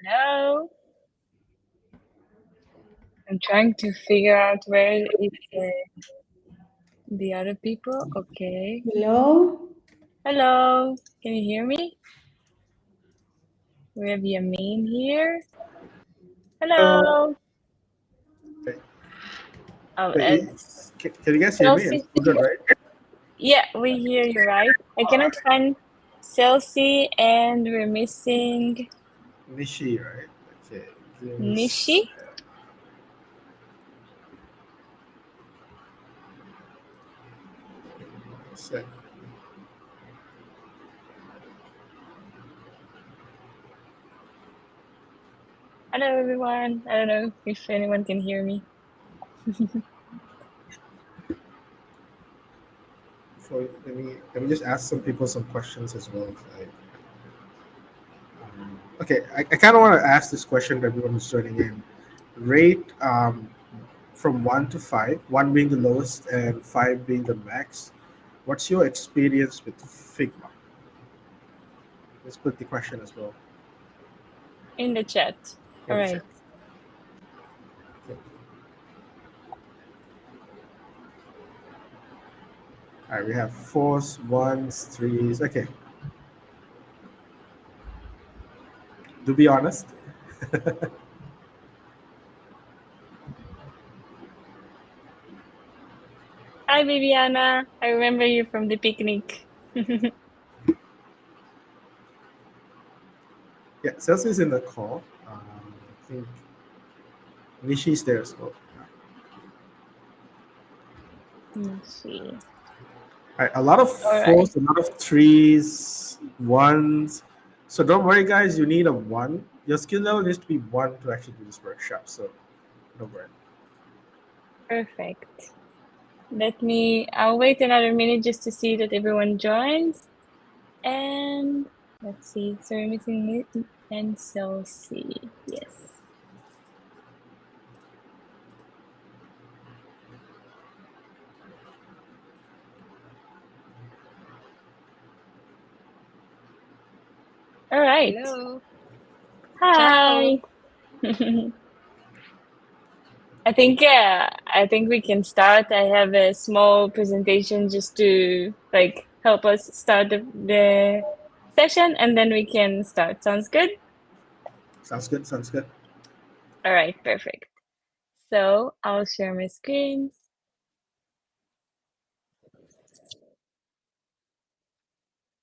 Hello. I'm trying to figure out where is the other people. Okay. Hello? Hello. Can you hear me? We have Yamin here. Hello. Oh, Wait, it's can you guys hear me? Chelsea. I'm good, right? Yeah, we hear you right. I cannot find Chelsea and we're missing Nishi, right? Okay. Give me Nishi. a sec. Hello, everyone. I don't know if anyone can hear me. So let me just ask some people some questions as well. Okay, I kind of want to ask this question to everyone who's joining in. Rate from 1 to 5, 1 being the lowest and 5 being the max. What's your experience with Figma? Let's put the question as well. In the chat. All right. Okay. All right, we have 4s, 1s, 3s. Okay. To be honest, Hi, Viviana. I remember you from the picnic. yeah, Celsius in the call. I think Nishi's there as well. Let's see. All right, a lot of All right. 4s, a lot of 3s, 1s. So don't worry, guys. You need a 1. Your skill level needs to be 1 to actually do this workshop. So don't worry. Perfect. I'll wait another minute just to see that everyone joins. And let's see. So we're missing Nick and Chelsea. Yes. All right. Hello. Hi. I think we can start. I have a small presentation just to help us start the session, and then we can start. Sounds good? Sounds good. Sounds good. All right, perfect. So I'll share my screen.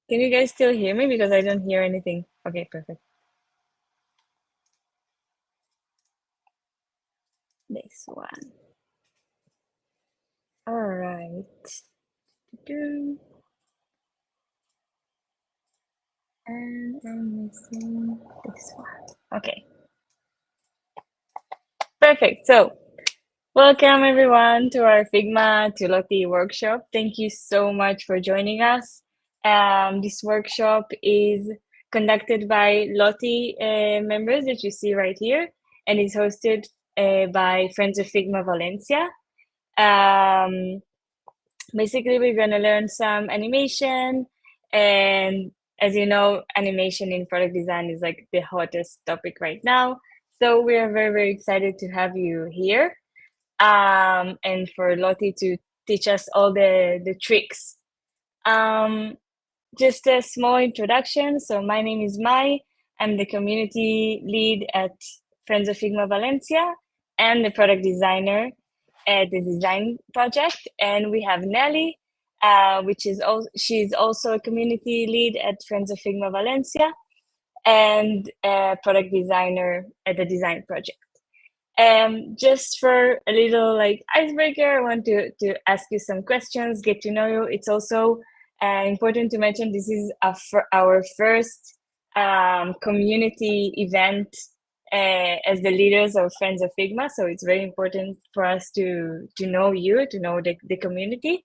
Can you guys still hear me? Because I don't hear anything. Okay, perfect. This one. All right. And I'm missing this one. Okay. Perfect. So welcome everyone to our Figma to Lottie workshop. Thank you so much for joining us. This workshop is conducted by Lottie members that you see right here, and is hosted by Friends of Figma Valencia. Basically, we're going to learn some animation, and as you know, animation in product design is like the hottest topic right now. So we are very, very excited to have you here. And for Lottie to teach us all the tricks. Just a small introduction. So my name is Mai. I'm the community lead at Friends of Figma Valencia and the product designer at the design project. And we have Nelly, she's also a community lead at Friends of Figma Valencia and a product designer at the design project. Just for a little icebreaker, I want to ask you some questions, get to know you. It's also important to mention this is our first community event as the leaders of Friends of Figma. So it's very important for us to know you, to know the community.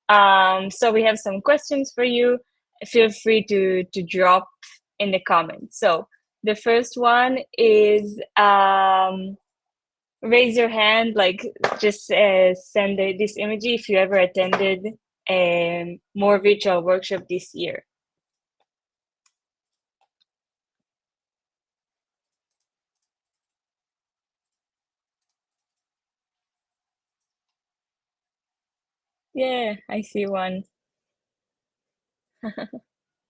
So we have some questions for you. Feel free to drop in the comments. So the first one is raise your hand, just send this image if you ever attended a more virtual workshop this year. Yeah, I see one.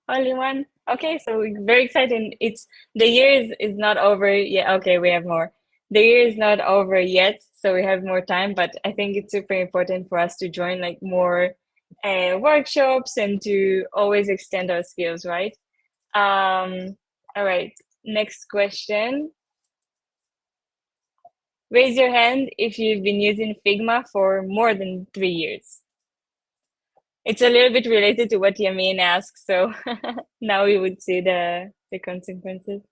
Only one. Okay, so very exciting. It's the year is not over yet. Okay, we have more. The year is not over yet, so we have more time, but I think it's super important for us to join like more workshops and to always extend our skills, right? All right, next question. Raise your hand if you've been using Figma for more than 3 years. It's a little bit related to what Yamin asked, so now we would see the consequences.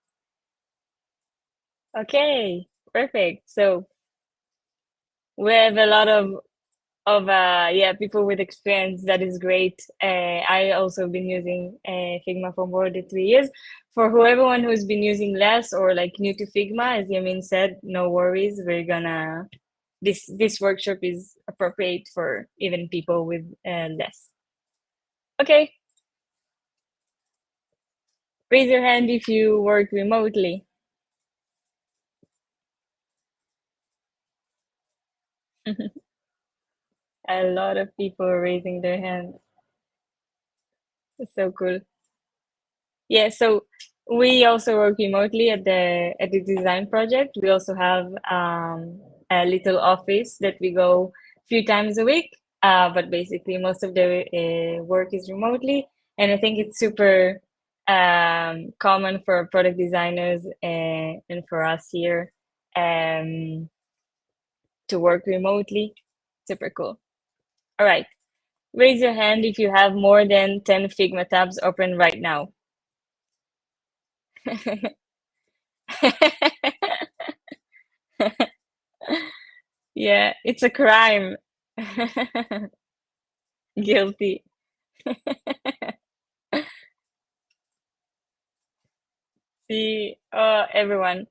Okay, perfect. So we have a lot of yeah, people with experience. That is great. I also been using Figma for more than 3 years. For whoever who's been using less or like new to Figma, as Yamin said, no worries. We're gonna this workshop is appropriate for even people with less. Okay, raise your hand if you work remotely. A lot of people are raising their hands. It's so cool. Yeah, so we also work remotely at the design project. We also have a little office that we go a few times a week. But basically, most of the work is remotely, and I think it's super common for product designers and for us here um, to work remotely. Super cool. All right. Raise your hand if you have more than 10 Figma tabs open right now. Yeah, it's a crime. Guilty. See, everyone.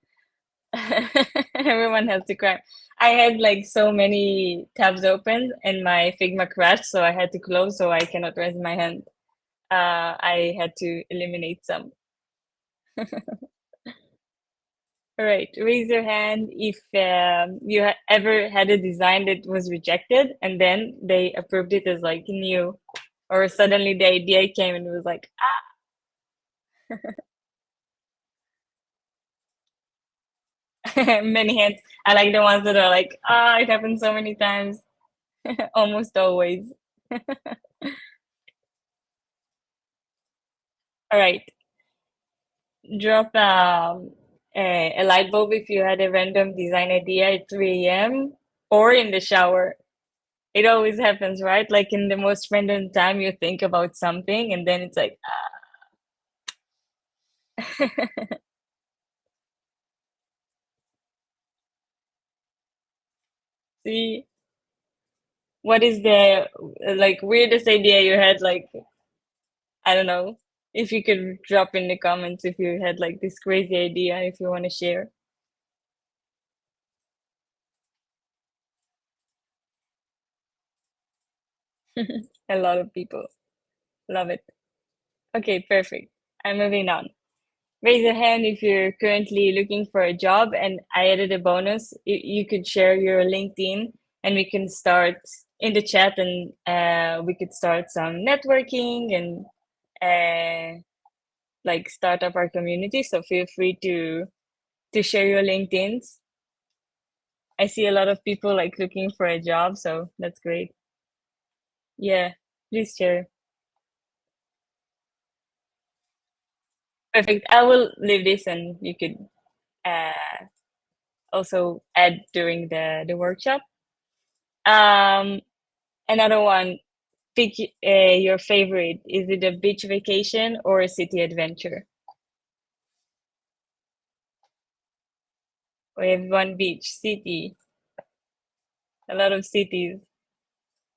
Everyone has to crime. I had like so many tabs open and my Figma crashed, so I had to close, so I cannot raise my hand. I had to eliminate some. All right, raise your hand if you ever had a design that was rejected and then they approved it as like new, or suddenly the idea came and it was like, many hands. I like the ones that are like, it happens so many times, almost always. All right, drop a light bulb if you had a random design idea at 3 a.m. or in the shower. It always happens, right? Like in the most random time, you think about something and then it's like, see, what is the like weirdest idea you had? Like, I don't know. If you could drop in the comments if you had like this crazy idea, if you want to share. A lot of people love it. Okay, perfect. I'm moving on. Raise your hand if you're currently looking for a job, and I added a bonus. You could share your LinkedIn, and we can start in the chat, and we could start some networking and like start up our community. So feel free to share your LinkedIn's. I see a lot of people like looking for a job, so that's great. Yeah, please share. Perfect. I will leave this, and you could uh, also add during the workshop. Um, Another one, pick your favorite. Is it a beach vacation or a city adventure? We have one beach, city, a lot of cities,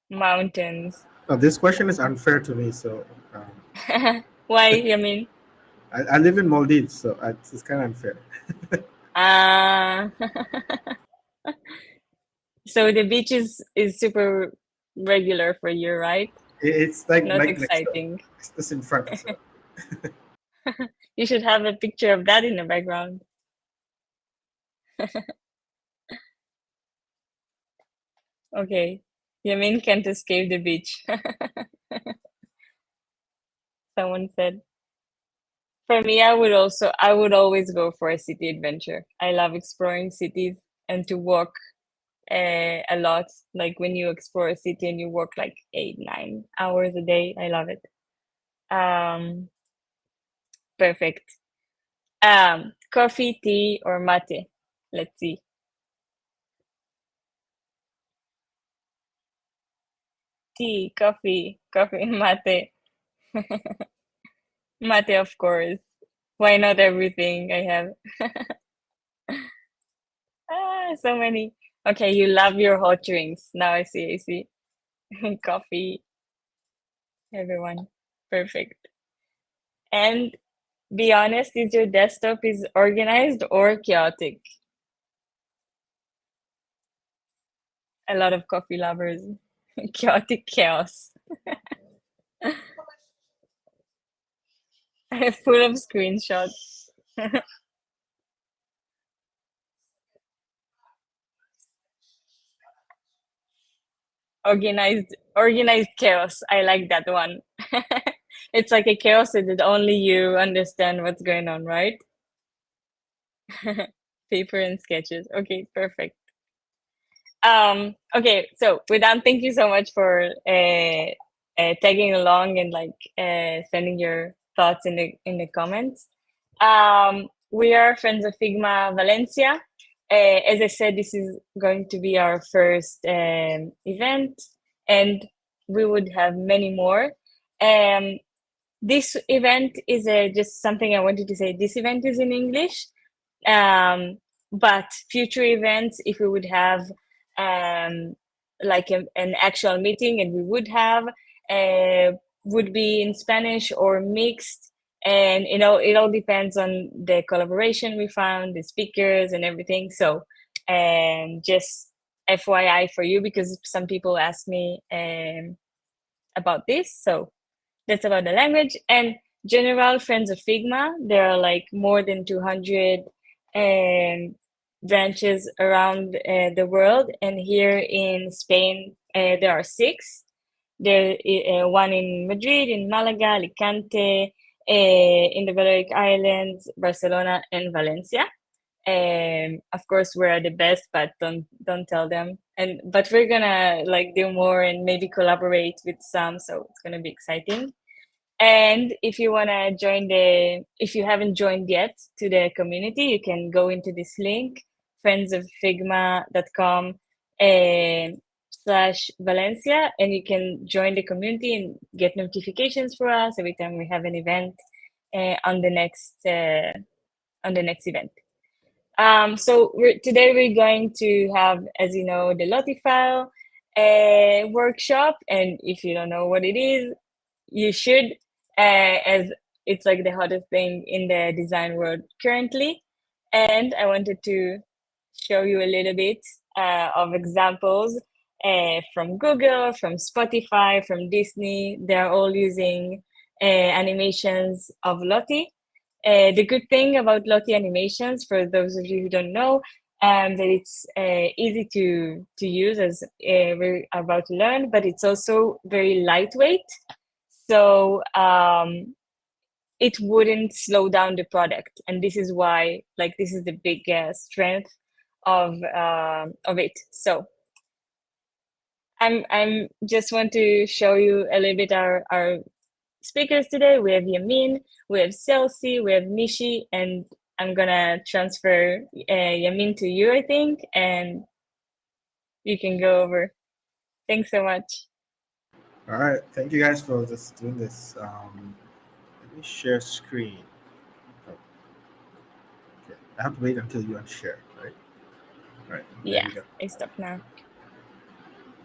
mountains. This question is unfair to me. So Why? I mean, I live in Maldives, so it's kind of unfair. uh, so the beach is super regular for you, right? It's like Not next door. exciting. It's just in front. So You should have a picture of that in the background. Okay. Yamin can't escape the beach. Someone said. For me, I would always go for a city adventure. I love exploring cities and to walk a lot. Like when you explore a city and you walk like 8, 9 hours a day, I love it. Um, Perfect. Coffee, tea, or mate? Let's see. Tea, coffee, mate. Mate, of course. Why not everything I have? So many. Okay, you love your hot drinks. Now I see, I see. Coffee, everyone. Perfect. And be honest, is your desktop is organized or chaotic? A lot of coffee lovers. Chaotic chaos. Full of screenshots. Organized chaos. I like that one. It's like a chaos that only you understand what's going on, right? Paper and sketches. Okay, perfect. Okay, so Vedant, thank you so much for tagging along and like sending your thoughts in the comments. We are friends of Figma Valencia. As I said, this is going to be our first event, and we would have many more. Um, this event is just something I wanted to say. This event is in English, but future events, if we would have um, like an actual meeting, and we would have, uh, would be in Spanish or mixed. And it all depends on the collaboration we found, the speakers, and everything. So, just FYI for you, because some people ask me about this. So that's about the language. And general friends of Figma, there are like more than 200 branches around the world. And here in Spain, there are six. There one in Madrid, in Malaga, Alicante, in the Balearic Islands, Barcelona, and Valencia. Of course, we're the best, but don't tell them. And but we're gonna like do more and maybe collaborate with some, so it's gonna be exciting. And if you want to join if you haven't joined yet to the community, you can go into this link, friendsoffigma.com slash Valencia, and you can join the community and get notifications for us every time we have an event on the next event. So today we're going to have, as you know, the LottieFile workshop, and if you don't know what it is, you should, as it's like the hottest thing in the design world currently. And I wanted to show you a little bit of examples from Google, from Spotify, from Disney. They're all using animations of Lottie. The good thing about Lottie animations, for those of you who don't know, that it's easy to use, as we're about to learn, but it's also very lightweight. So it wouldn't slow down the product, and this is why, like, this is the big strength of it. So I'm just want to show you a little bit our speakers today. We have Yamin, we have Celsi, we have Nishi, and I'm gonna transfer Yamin to you, I think, and you can go over. Thanks so much. All right, thank you guys for just doing this. Let me share screen. Oh, okay. I have to wait until you unshare, right? All right, there Yeah, we go. I stop now.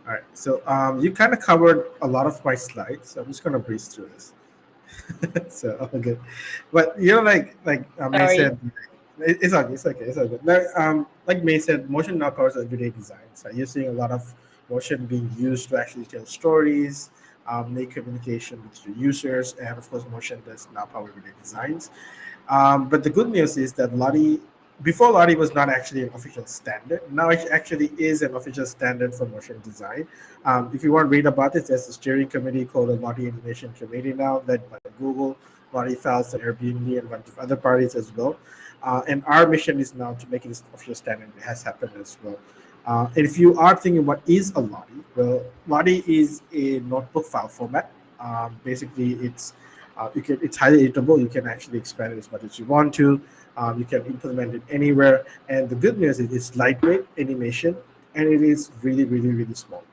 All right, so you kind of covered a lot of my slides. So I'm just gonna breeze through this. So all good. But May Sorry. said, it's okay, it's okay, it's okay. Now, like May said, motion now powers everyday design. So you're seeing a lot of motion being used to actually tell stories, make communication with your users, and of course, motion does now power everyday designs. But the good news is that Lottie before Lottie was not actually an official standard. Now it actually is an official standard for motion design. If you want to read about it, there's a steering committee called the Lottie Innovation Committee now, led by Google, LottieFiles, and Airbnb, and a bunch of other parties as well. And our mission is now to make it an official standard. It has happened as well. And if you are thinking what is a Lottie, well, Lottie is a notebook file format. Basically, it's highly editable. You can actually expand it as much as you want to. You can implement it anywhere. And the good news is it's lightweight animation, and it is really, really, really small.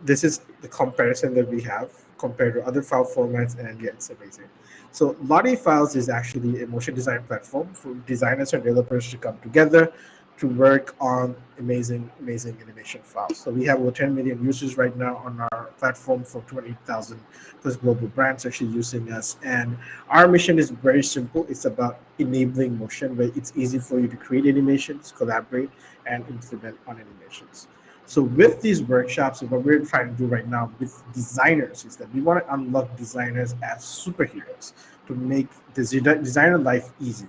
This is the comparison that we have compared to other file formats, and yeah, it's amazing. So LottieFiles is actually a motion design platform for designers and developers to come together to work on amazing, amazing animation files. So we have over 10 million users right now on our platform, for 20,000 plus global brands actually using us. And our mission is very simple. It's about enabling motion, where it's easy for you to create animations, collaborate, and implement on animations. So with these workshops, what we're trying to do right now with designers is that we want to unlock designers as superheroes to make the designer life easy.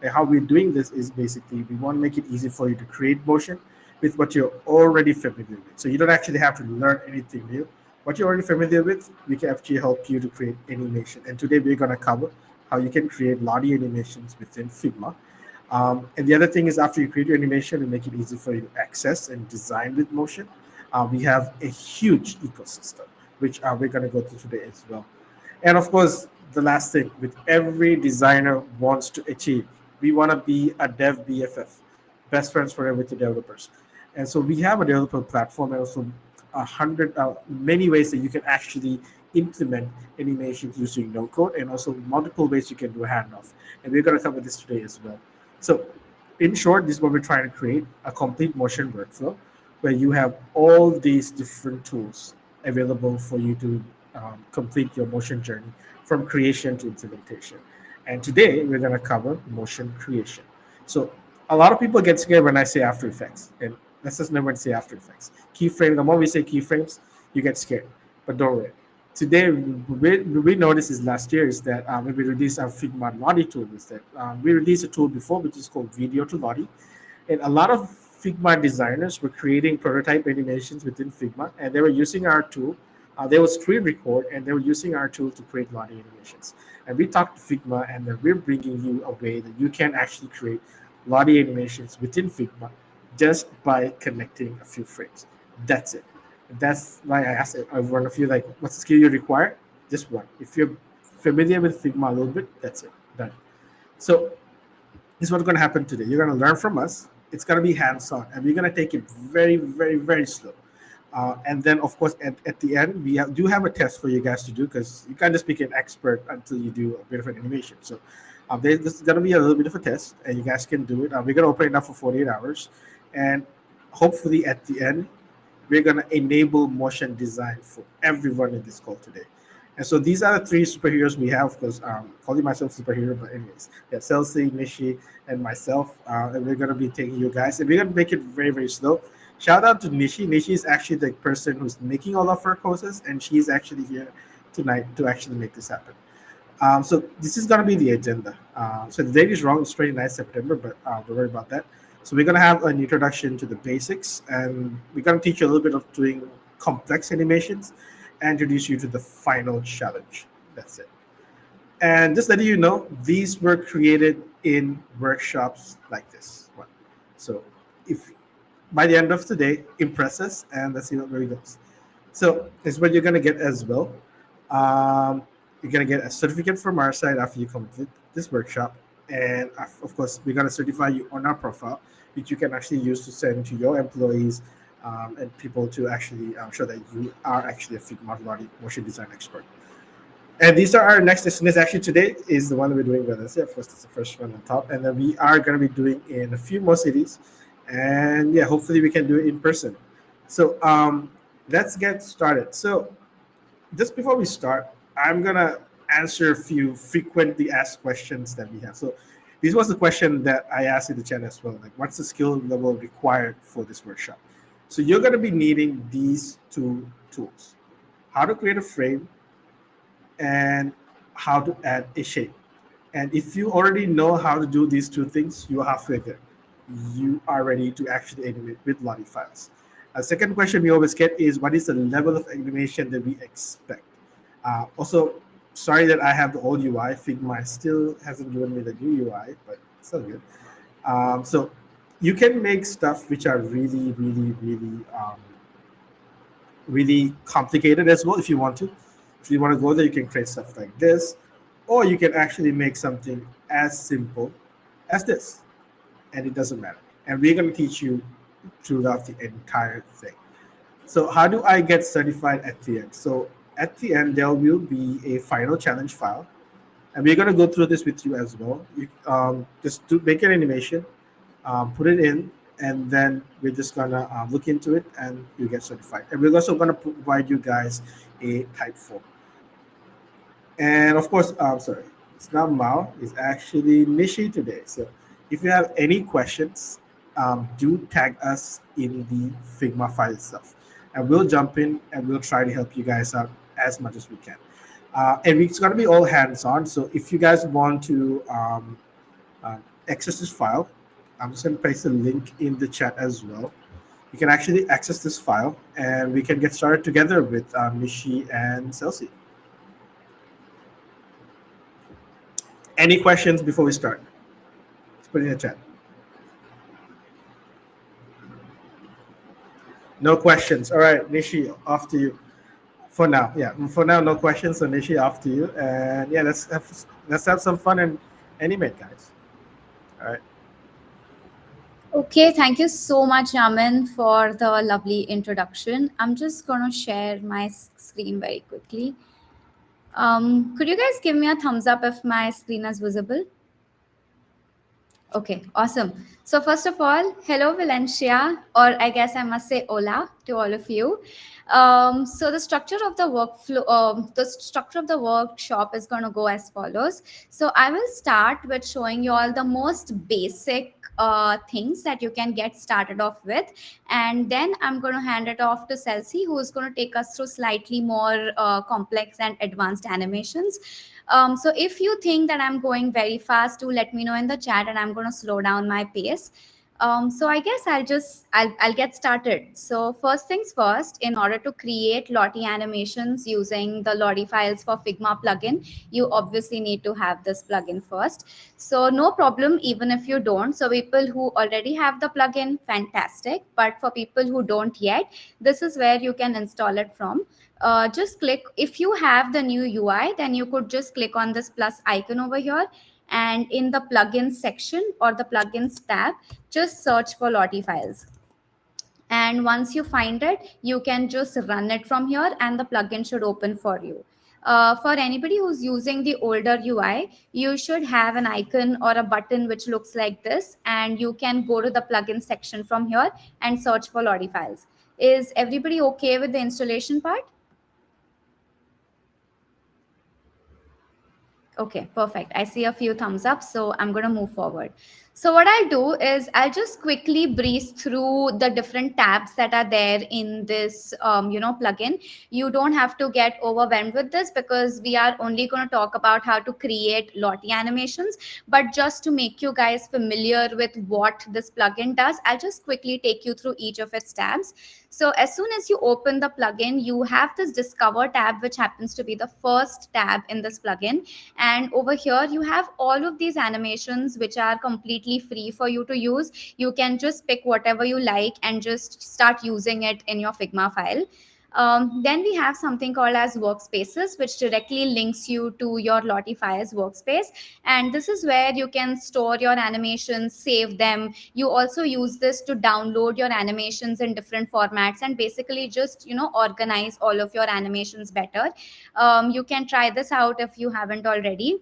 And how we're doing this is basically we want to make it easy for you to create motion with what you're already familiar with. So you don't actually have to learn anything new. What you're already familiar with, we can actually help you to create animation. And today we're going to cover how you can create Lottie animations within Figma. And the other thing is, after you create your animation and make it easy for you to access and design with motion, we have a huge ecosystem, which we're going to go through today as well. And of course, the last thing, with every designer wants to achieve, we want to be a dev BFF, best friends forever with the developers. And so we have a developer platform, and also many ways that you can actually implement animations using no code, and also multiple ways you can do a handoff. And we're going to cover this today as well. So in short, this is what we're trying to create: a complete motion workflow where you have all these different tools available for you to complete your motion journey from creation to implementation. And today we're going to cover motion creation. So a lot of people get scared when I say After Effects, and let's just never say After Effects. Keyframe, the more we say keyframes, you get scared. But don't worry. Today, we noticed is last year is that when we released our Figma Lottie tool, is that we released a tool before which is called Video to Lottie, and a lot of Figma designers were creating prototype animations within Figma, and they were using our tool. They would screen record, and they were using our tool to create Lottie animations. And we talked to Figma, and then we're bringing you a way that you can actually create Lottie animations within Figma just by connecting a few frames. That's it. That's why I asked everyone of you, like, what's the skill you require? Just one. If you're familiar with Figma a little bit, that's it. Done. So this is what's going to happen today. You're going to learn from us. It's going to be hands-on, and we're going to take it very, very, very slow. And then, of course, at the end, do have a test for you guys to do, because you can't just become an expert until you do a bit of an animation. So this is going to be a little bit of a test, and you guys can do it. We're going to open it up for 48 hours. And hopefully at the end, we're going to enable motion design for everyone in this call today. And so these are the three superheroes we have, because calling myself superhero, but anyways, yeah, Celsi, Nishi, and myself, and we're going to be taking you guys, and we're going to make it very, very slow. Shout out to Nishi. Nishi is actually the person who's making all of our courses, and she's actually here tonight to actually make this happen. So this is going to be the agenda. So the date is wrong. It's 29th September, but don't worry about that. So we're going to have an introduction to the basics, and we're going to teach you a little bit of doing complex animations and introduce you to the final challenge. That's it. And just letting you know, these were created in workshops like this one. So if by the end of today, impress us, and let's see where it goes. So this is what you're going to get as well. You're going to get a certificate from our side after you complete this workshop. And of course, we're going to certify you on our profile, which you can actually use to send to your employees and people to actually show that you are actually a Figma Lottie motion design expert. And these are our next destination. Actually, today is the one we're doing with us. Of course, it's the first one on top. And then we are going to be doing in a few more cities. And yeah, hopefully we can do it in person. So let's get started. So just before we start, I'm gonna answer a few frequently asked questions that we have. So this was the question that I asked in the chat as well. Like, what's the skill level required for this workshop? So you're gonna be needing these two tools: how to create a frame and how to add a shape. And if you already know how to do these two things, you are halfway there. You are ready to actually animate with Lottie files. A second question we always get is, what is the level of animation that we expect? Also, sorry that I have the old UI. Figma still hasn't given me the new UI, but it's still good. So you can make stuff which are really, really, really, really complicated as well if you want to. If you want to go there, you can create stuff like this, or you can actually make something as simple as this, and it doesn't matter. And we're going to teach you throughout the entire thing. So, how do I get certified at the end? So, at the end, there will be a final challenge file, and we're going to go through this with you as well. You just to make an animation, put it in, and then we're just gonna look into it, and you get certified. And we're also gonna provide you guys a type form. And of course, sorry, it's not Mao, it's actually Nishi today. So if you have any questions, do tag us in the Figma file itself. And we'll jump in and we'll try to help you guys out as much as we can. And it's going to be all hands on. So if you guys want to access this file, I'm just going to paste a link in the chat as well. You can actually access this file and we can get started together with Nishi and Celsi. Any questions before we start? Let's put it in the chat. No questions. All right, Nishi, off to you. For now, yeah. For now, no questions. So Nishi, off to you. And yeah, let's have some fun and animate, guys. All right. Okay, thank you so much, Yaman, for the lovely introduction. I'm just going to share my screen very quickly. Could you guys give me a thumbs up if my screen is visible? Okay, awesome. So first of all, hello Valencia, or I guess I must say hola to all of you. So the structure of the workflow, the structure of the workshop is going to go as follows. So I will start with showing you all the most basic things that you can get started off with, and then I'm going to hand it off to Celsi, who is going to take us through slightly more complex and advanced animations. So if you think that I'm going very fast, do let me know in the chat, and I'm going to slow down my pace. So I guess I'll get started. So first things first, in order to create Lottie animations using the LottieFiles for Figma plugin, you obviously need to have this plugin first. So no problem, even if you don't. So people who already have the plugin, fantastic. But for people who don't yet, this is where you can install it from. Just click, if you have the new UI, then you could just click on this plus icon over here, and in the plugins section or the plugins tab, just search for LottieFiles. And once you find it, you can just run it from here and the plugin should open for you. For anybody who's using the older UI, you should have an icon or a button which looks like this, and you can go to the plugin section from here and search for LottieFiles. Is everybody okay with the installation part? Okay, perfect. I see a few thumbs up, so I'm going to move forward. So what I'll do is I'll just quickly breeze through the different tabs that are there in this, plugin. You don't have to get overwhelmed with this because we are only going to talk about how to create Lottie animations. But just to make you guys familiar with what this plugin does, I'll just quickly take you through each of its tabs. So as soon as you open the plugin, you have this Discover tab, which happens to be the first tab in this plugin. And over here, you have all of these animations, which are completely free for you to use. You can just pick whatever you like and just start using it in your Figma file. Then we have something called as workspaces, which directly links you to your LottieFiles workspace. And this is where you can store your animations, save them. You also use this to download your animations in different formats and basically just, organize all of your animations better. You can try this out if you haven't already.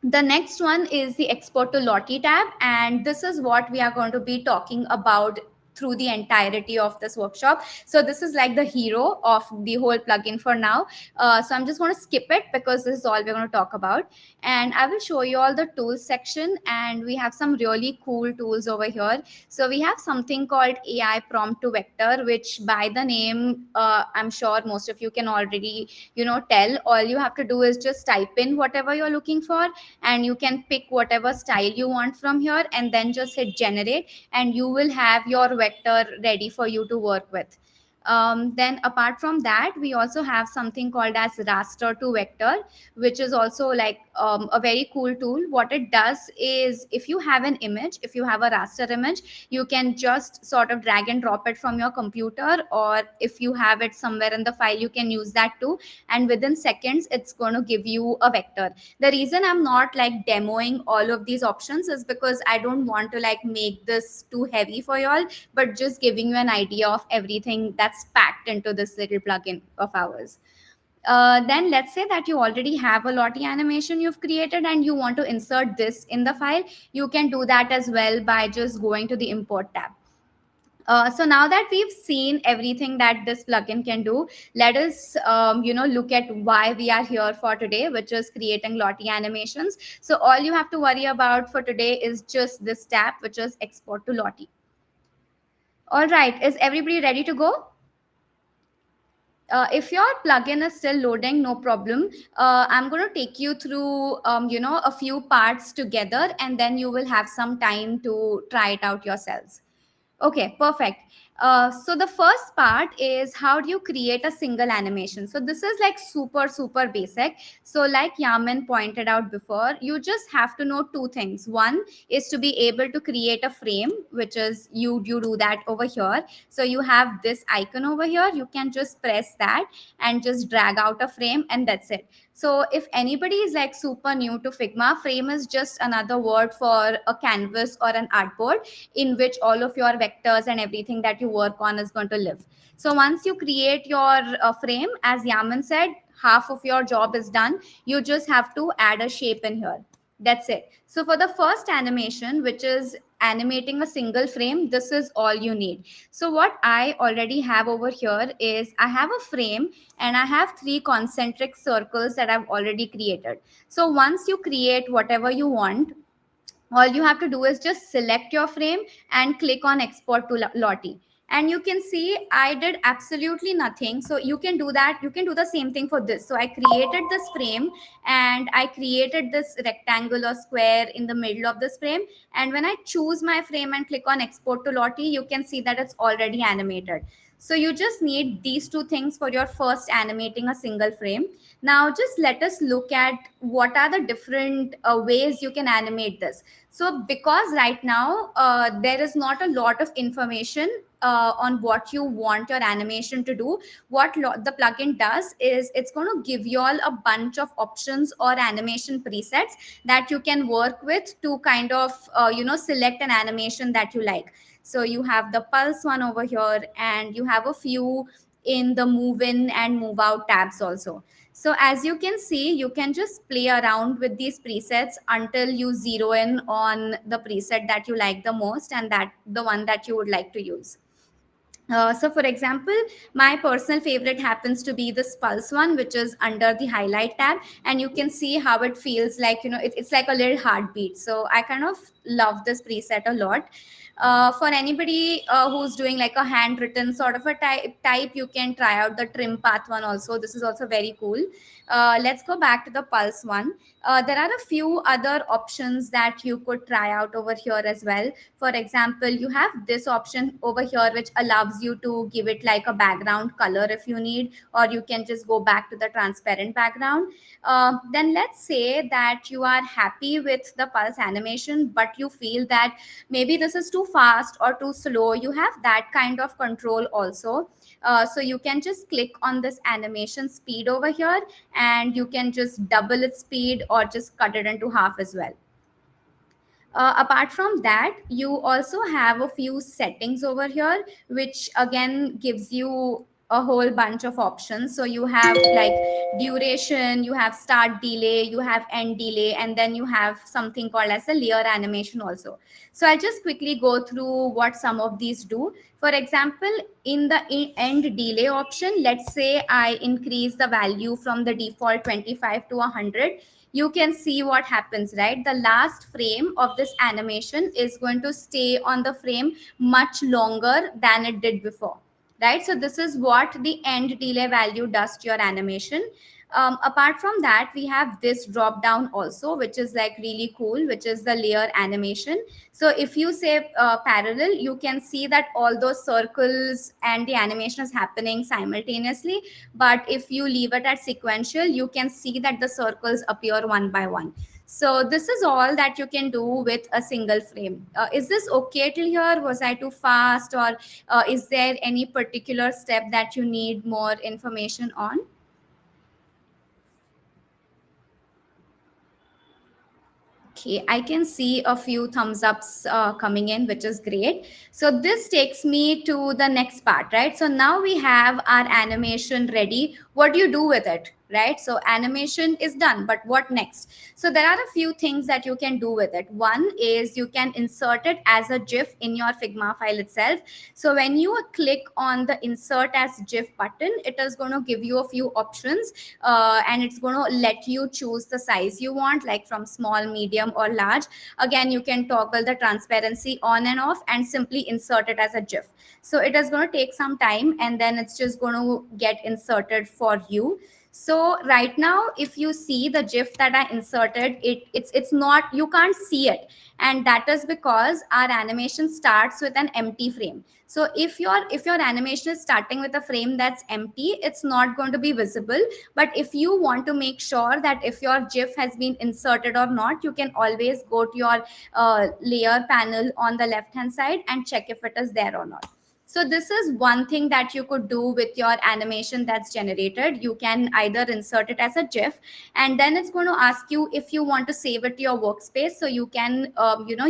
The next one is the Export to Lottie tab, and this is what we are going to be talking about through the entirety of this workshop. So this is like the hero of the whole plugin for now. So I'm just going to skip it because this is all we're going to talk about. And I will show you all the tools section, and we have some really cool tools over here. So we have something called AI prompt to vector, which by the name, I'm sure most of you can already, tell. All you have to do is just type in whatever you're looking for, and you can pick whatever style you want from here, and then just hit generate, and you will have your vector ready for you to work with. Then apart from that, we also have something called as raster to vector, which is also like a very cool tool. What it does is, if you have an image, if you have a raster image, you can just sort of drag and drop it from your computer, or if you have it somewhere in the file, you can use that too, and within seconds it's going to give you a vector. The reason I'm not like demoing all of these options is because I don't want to like make this too heavy for y'all, but just giving you an idea of everything that's packed into this little plugin of ours. Then let's say that you already have a Lottie animation you've created and you want to insert this in the file. You can do that as well by just going to the import tab. So now that we've seen everything that this plugin can do, let us look at why we are here for today, which is creating Lottie animations. So all you have to worry about for today is just this tab, which is export to Lottie. All right, is everybody ready to go? If your plugin is still loading, no problem. I'm going to take you through, a few parts together, and then you will have some time to try it out yourselves. Okay, perfect. So the first part is, how do you create a single animation? So this is like super, super basic. So like Yamin pointed out before, you just have to know two things. One is to be able to create a frame, which is you do that over here. So you have this icon over here. You can just press that and just drag out a frame, and that's it. So if anybody is like super new to Figma, frame is just another word for a canvas or an artboard in which all of your vectors and everything that you work on is going to live. So once you create your frame, as Yaman said, half of your job is done. You just have to add a shape in here. That's it. So for the first animation, which is animating a single frame, this is all you need. So what I already have over here is, I have a frame and I have 3 concentric circles that I've already created. So once you create whatever you want, all you have to do is just select your frame and click on export to Lottie. And you can see I did absolutely nothing. So you can do that. You can do the same thing for this. So I created this frame and I created this rectangular square in the middle of this frame. And when I choose my frame and click on export to Lottie, you can see that it's already animated. So you just need these two things for your first animating a single frame. Now just let us look at what are the different ways you can animate this. So because right now there is not a lot of information on what you want your animation to do, what the plugin does is, it's going to give you all a bunch of options or animation presets that you can work with to kind of select an animation that you like. So you have the pulse one over here, and you have a few in the move in and move out tabs also. So as you can see, you can just play around with these presets until you zero in on the preset that you like the most, and that the one that you would like to use. So for example, my personal favorite happens to be this pulse one, which is under the highlight tab, and you can see how it feels like, it's like a little heartbeat. So I kind of love this preset a lot. For anybody who's doing like a handwritten sort of a type, you can try out the trim path one also. This is also very cool. Let's go back to the pulse one. There are a few other options that you could try out over here as well. For example, you have this option over here which allows you to give it like a background color if you need, or you can just go back to the transparent background. Then let's say that you are happy with the pulse animation, but you feel that maybe this is too fast or too slow. You have that kind of control also. So you can just click on this animation speed over here, and you can just double its speed or just cut it into half as well. Apart from that, you also have a few settings over here, which again gives you a whole bunch of options. So you have like duration, you have start delay, you have end delay, and then you have something called as a layer animation also. So I'll just quickly go through what some of these do. For example, in the end delay option, let's say I increase the value from the default 25 to 100. You can see what happens, right? The last frame of this animation is going to stay on the frame much longer than it did before, right? So this is what the end delay value does to your animation. Apart from that, we have this drop down also, which is like really cool, which is the layer animation. So if you say parallel, you can see that all those circles and the animation is happening simultaneously. But if you leave it at sequential, you can see that the circles appear one by one. So this is all that you can do with a single frame. Is this okay till here? Was I too fast, or is there any particular step that you need more information on? Okay, I can see a few thumbs ups coming in, which is great. So this takes me to the next part, right? So now we have our animation ready. What do you do with it, right? So animation is done, but what next? So there are a few things that you can do with it. One is you can insert it as a GIF in your Figma file itself. So when you click on the insert as GIF button, it is going to give you a few options, and it's going to let you choose the size you want, like from small, medium, or large. Again, you can toggle the transparency on and off and simply insert it as a GIF. So it is going to take some time, and then it's just going to get inserted for you. So right now, if you see the GIF that I inserted, it's not, you can't see it, and that is because our animation starts with an empty frame. So if your animation is starting with a frame that's empty, it's not going to be visible. But if you want to make sure that if your GIF has been inserted or not, you can always go to your layer panel on the left hand side and check if it is there or not. So this is one thing that you could do with your animation that's generated. You can either insert it as a GIF, and then it's going to ask you if you want to save it to your workspace so you can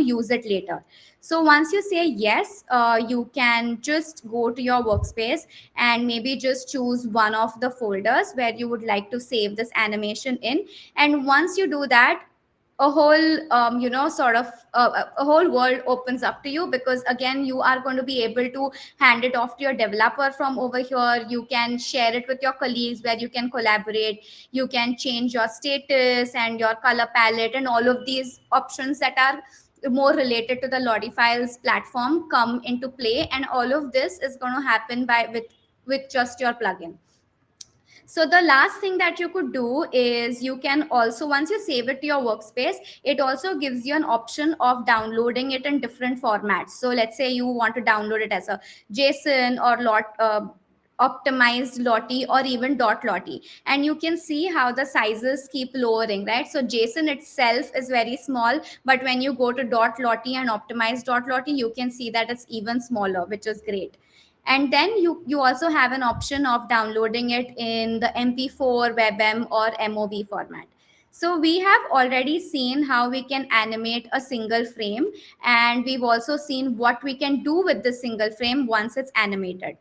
use it later. So once you say yes, you can just go to your workspace and maybe just choose one of the folders where you would like to save this animation in. And once you do that, a whole a whole world opens up to you, because again, you are going to be able to hand it off to your developer from over here. You can share it with your colleagues where you can collaborate. You can change your status and your color palette, and all of these options that are more related to the LottieFiles platform come into play. And all of this is going to happen by with just your plugin. So the last thing that you could do is, you can also, once you save it to your workspace, it also gives you an option of downloading it in different formats. So let's say you want to download it as a JSON or optimized Lottie, or even Lottie, and you can see how the sizes keep lowering, right? So JSON itself is very small, but when you go to Lottie and optimized Lottie, you can see that it's even smaller, which is great. And then you also have an option of downloading it in the mp4, webm, or mov format. So we have already seen how we can animate a single frame, and we've also seen what we can do with the single frame once it's animated.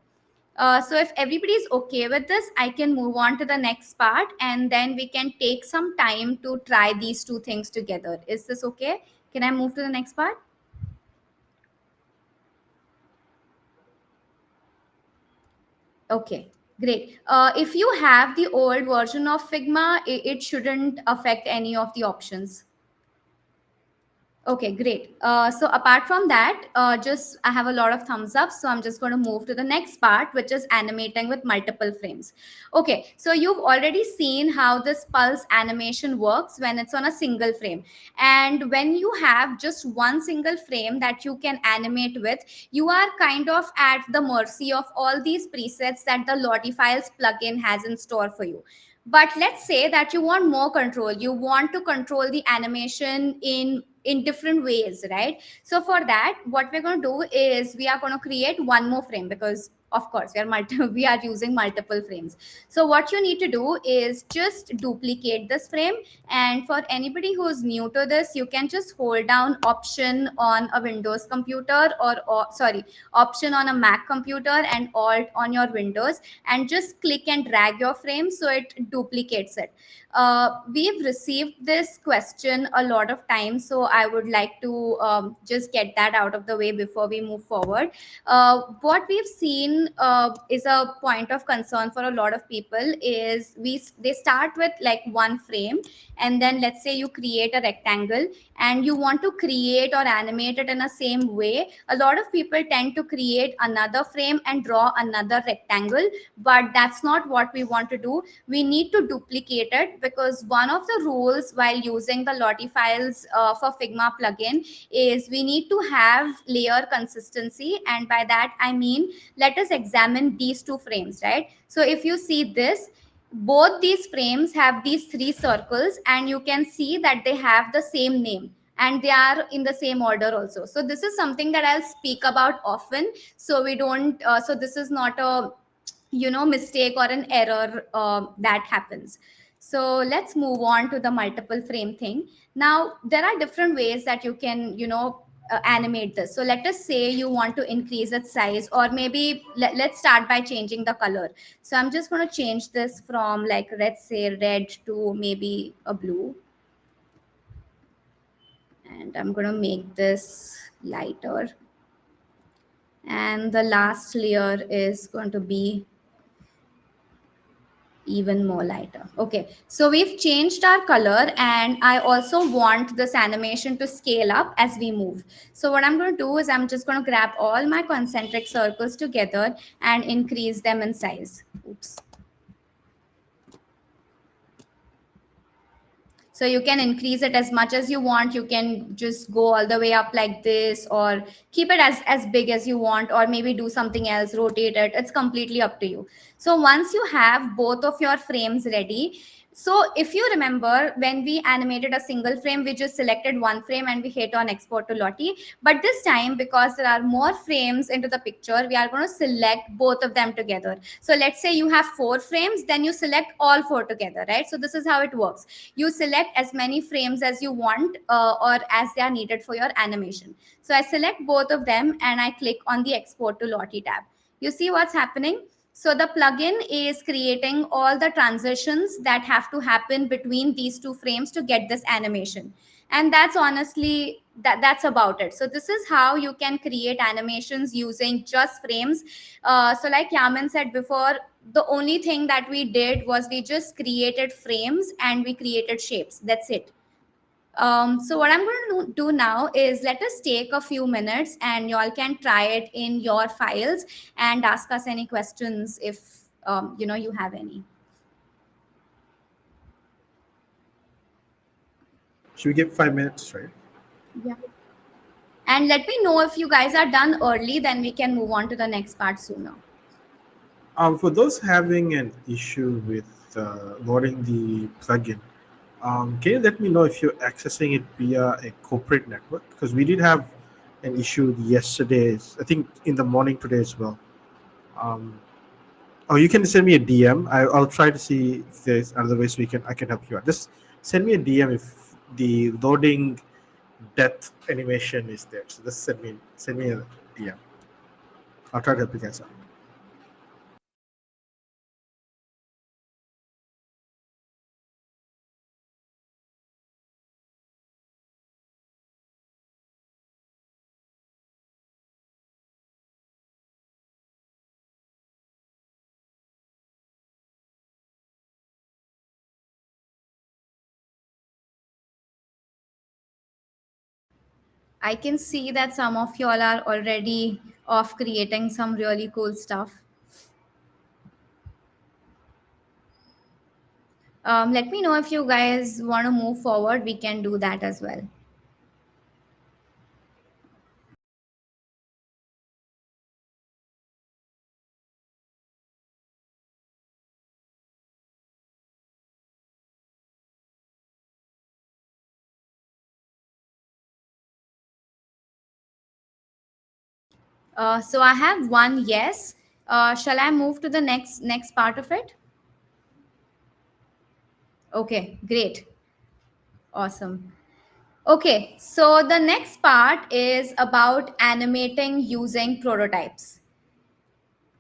So if everybody's okay with this, I can move on to the next part, and then we can take some time to try these two things together. Is this okay? Can I move to the next part? Okay, great. If you have the old version of Figma, it shouldn't affect any of the options. Okay, great. So apart from that, just I have a lot of thumbs up. So I'm just going to move to the next part, which is animating with multiple frames. Okay, so you've already seen how this pulse animation works when it's on a single frame. And when you have just one single frame that you can animate with, you are kind of at the mercy of all these presets that the LottieFiles plugin has in store for you. But let's say that you want more control. You want to control the animation in different ways, right? So for that, what we're going to do is we are going to create one more frame, because of course we are using multiple frames. So what you need to do is just duplicate this frame. And for anybody who's new to this, you can just hold down option on a Windows computer, or sorry, option on a Mac computer and alt on your Windows, and just click and drag your frame so it duplicates it. We've received this question a lot of times, so I would like to just get that out of the way before we move forward. What we've seen is a point of concern for a lot of people is they start with like one frame, and then let's say you create a rectangle and you want to create or animate it in the same way. A lot of people tend to create another frame and draw another rectangle, but that's not what we want to do. We need to duplicate it, because one of the rules while using the LottieFiles for Figma plugin is we need to have layer consistency. And by that I mean, let us examine these two frames, right? So if you see this, both these frames have these three circles, and you can see that they have the same name and they are in the same order also. So this is something that I'll speak about often, so we don't so this is not a mistake or an error that happens. So let's move on to the multiple frame thing. Now there are different ways that you can animate this. So let us say you want to increase its size, or maybe let's start by changing the color. So I'm just going to change this from, like, let's say red to maybe a blue, and I'm going to make this lighter, and the last layer is going to be even more lighter. Okay, so we've changed our color, and I also want this animation to scale up as we move. So what I'm going to do is I'm just going to grab all my concentric circles together and increase them in size. Oops. So you can increase it as much as you want. You can just go all the way up like this, or keep it as big as you want, or maybe do something else, rotate it. It's completely up to you. So once you have both of your frames ready, so if you remember, when we animated a single frame, we just selected one frame and we hit on export to Lottie. But this time, because there are more frames into the picture, we are going to select both of them together. So let's say you have 4 frames, then you select all 4 together, right? So this is how it works. You select as many frames as you want, or as they are needed for your animation. So I select both of them and I click on the export to Lottie tab. You see what's happening? So the plugin is creating all the transitions that have to happen between these 2 frames to get this animation. And that's honestly that's about it. So this is how you can create animations using just frames. So like Yaman said before, the only thing that we did was we just created frames and we created shapes. That's it. So what I'm going to do now is, let us take a few minutes and y'all can try it in your files and ask us any questions if you have any. Should we give 5 minutes, right? Yeah. And let me know if you guys are done early, then we can move on to the next part sooner. For those having an issue with loading the plugin, can you let me know if you're accessing it via a corporate network? Because we did have an issue yesterday, I think in the morning today as well. Um, oh, you can send me a DM. I'll try to see if there's other ways I can help you out. Just send me a DM if the loading death animation is there. So just send me a DM. I'll try to help you guys out. I can see that some of y'all are already off creating some really cool stuff. Let me know if you guys want to move forward. We can do that as well. So I have one yes. Shall I move to the next part of it? Okay, great. Awesome. Okay, so the next part is about animating using prototypes.